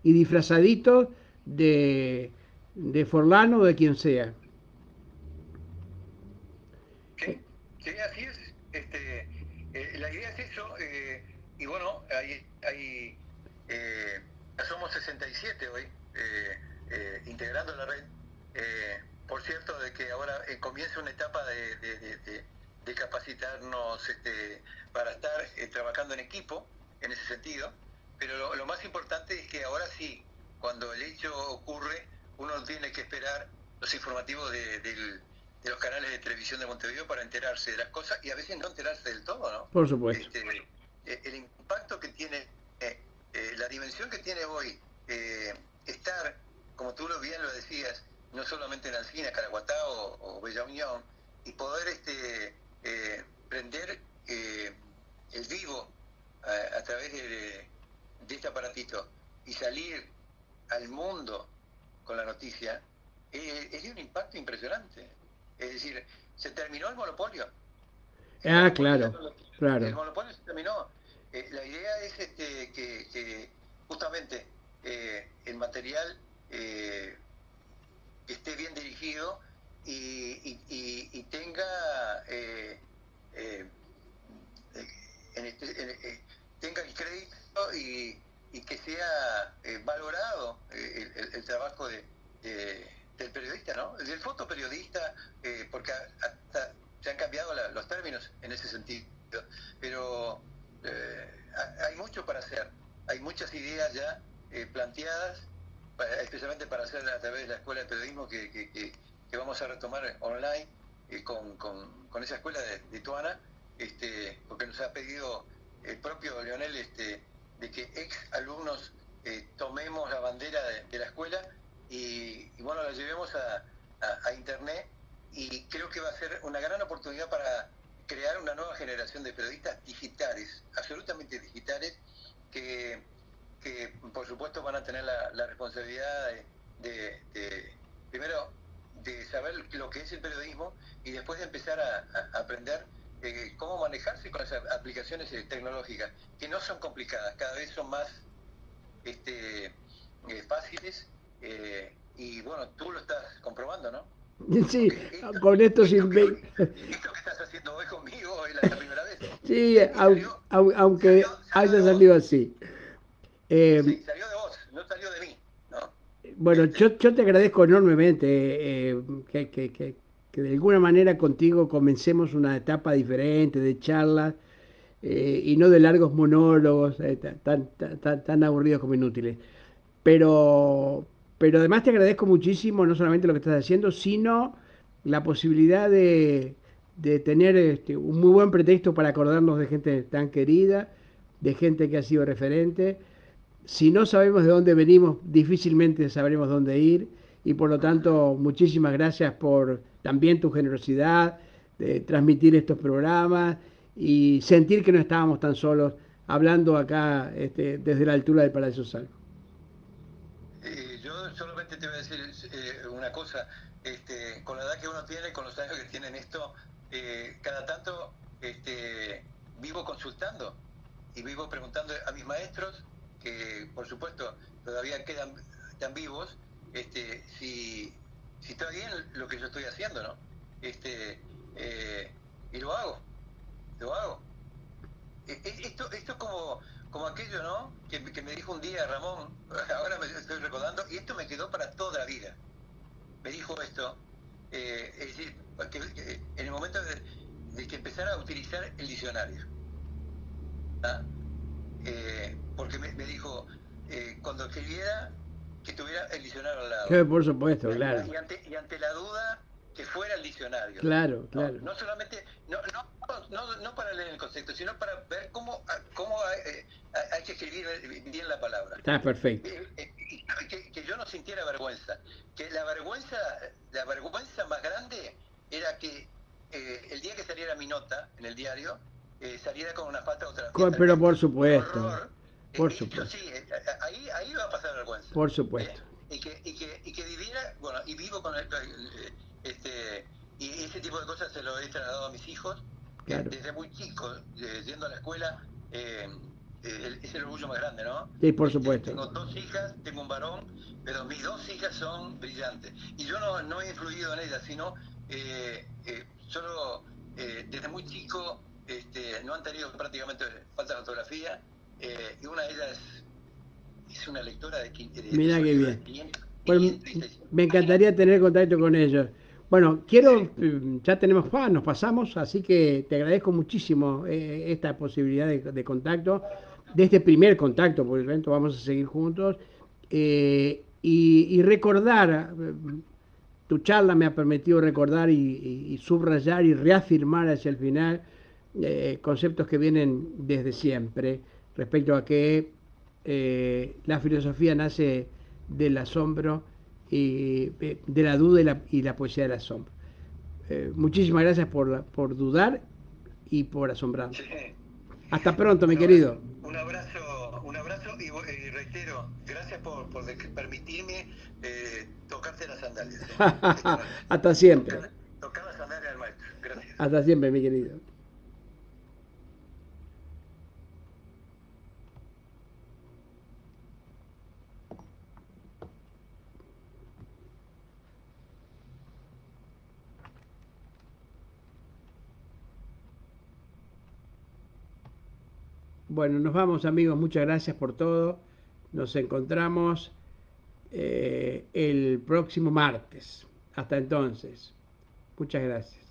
A: y disfrazaditos de Forlán o de quien sea.
B: Sí, así es. La idea es eso, y bueno, somos 67 hoy, integrando la red. Por cierto, de que ahora comienza una etapa de capacitarnos para estar trabajando en equipo, en ese sentido, pero lo más importante es que ahora sí, cuando el hecho ocurre, uno tiene que esperar los informativos de los canales de televisión de Montevideo para enterarse de las cosas y a veces no enterarse del todo, ¿no?
A: Por supuesto.
B: El impacto que tiene, la dimensión que tiene hoy estar, como tú bien lo decías, no solamente en Alsina, Caraguatá o Bella Unión, y poder prender el vivo a través de este aparatito y salir al mundo con la noticia, es de un impacto impresionante. Es decir, se terminó el monopolio.
A: Claro.
B: El monopolio se terminó. La idea es que justamente el material esté bien dirigido y tenga tenga el crédito y que sea valorado el trabajo del periodista, ¿no? Del fotoperiodista, porque hasta se han cambiado los términos en ese sentido, pero hay mucho para hacer, hay muchas ideas ya planteadas, especialmente para hacer a través de la Escuela de Periodismo que vamos a retomar online con esa escuela de Tuana, porque nos ha pedido el propio Leonel de que ex alumnos tomemos la bandera de la escuela y bueno, la llevemos a internet, y creo que va a ser una gran oportunidad para crear una nueva generación de periodistas digitales, absolutamente digitales, que por supuesto van a tener la responsabilidad de primero de saber lo que es el periodismo y después de empezar a aprender cómo manejarse con las aplicaciones tecnológicas, que no son complicadas, cada vez son más fáciles, y bueno, tú lo estás comprobando, ¿no?
A: Sí, con esto
B: esto que estás haciendo hoy conmigo es la primera vez.
A: Sí, aunque haya salido así.
B: Sí, salió de vos, no salió de mí, ¿no?
A: Bueno, yo te agradezco enormemente que de alguna manera contigo comencemos una etapa diferente de charlas y no de largos monólogos tan aburridos como inútiles. Pero además te agradezco muchísimo no solamente lo que estás haciendo, sino la posibilidad de tener un muy buen pretexto para acordarnos de gente tan querida, de gente que ha sido referente. Si no sabemos de dónde venimos, difícilmente sabremos dónde ir, y por lo tanto, muchísimas gracias por también tu generosidad transmitir estos programas y sentir que no estábamos tan solos hablando acá desde la altura del Palacio Salvo.
B: Yo solamente te voy a decir una cosa, con la edad que uno tiene, con los años que tienen esto, cada tanto vivo consultando y vivo preguntando a mis maestros, que por supuesto todavía están vivos, si está bien lo que yo estoy haciendo, ¿no? Y lo hago. Esto es como aquello, ¿no? Que me dijo un día Ramón, ahora me estoy recordando, y esto me quedó para toda la vida. Me dijo esto, es decir, que en el momento de que empezara a utilizar el diccionario, ¿ah? Porque me dijo, cuando escribiera, que tuviera el diccionario al lado.
A: Sí, por supuesto, claro.
B: Y ante la duda, que fuera el diccionario.
A: Claro, claro.
B: No solamente, no para leer el concepto, sino para ver cómo hay que escribir bien la palabra.
A: Está perfecto.
B: Que yo no sintiera vergüenza. Que la vergüenza más grande era que el día que saliera mi nota en el diario, saliera con una falta otra.
A: Pero por supuesto. Por supuesto.
B: Sí, ahí va a pasar vergüenza.
A: Por supuesto.
B: Y que viviera, bueno, y vivo con y ese tipo de cosas se lo he trasladado a mis hijos,
A: claro.
B: Desde muy chicos, yendo a la escuela, es el orgullo más grande, ¿no?
A: Sí, por supuesto.
B: Tengo 2 hijas, tengo un varón, pero mis 2 hijas son brillantes. Y yo no he influido en ellas, sino solo desde muy chico no han tenido prácticamente falta de ortografía, y una de ellas es una lectora de
A: Mira qué bien.
B: 500,
A: bueno, me encantaría tener contacto con ellos. Bueno, ya tenemos nos pasamos, así que te agradezco muchísimo esta posibilidad de contacto, de este primer contacto, por el evento vamos a seguir juntos, y recordar, tu charla me ha permitido recordar y subrayar y reafirmar hacia el final conceptos que vienen desde siempre, respecto a que la filosofía nace del asombro y de la duda y la poesía del asombro. Muchísimas gracias por dudar y por asombrarnos. Sí. Hasta pronto, mi querido.
B: Un abrazo y reitero, gracias por permitirme tocarte las sandalias.
A: Hasta siempre.
B: Tocar las sandalias del maestro. Gracias.
A: Hasta siempre, mi querido. Bueno, nos vamos, amigos, muchas gracias por todo. Nos encontramos el próximo martes. Hasta entonces, muchas gracias.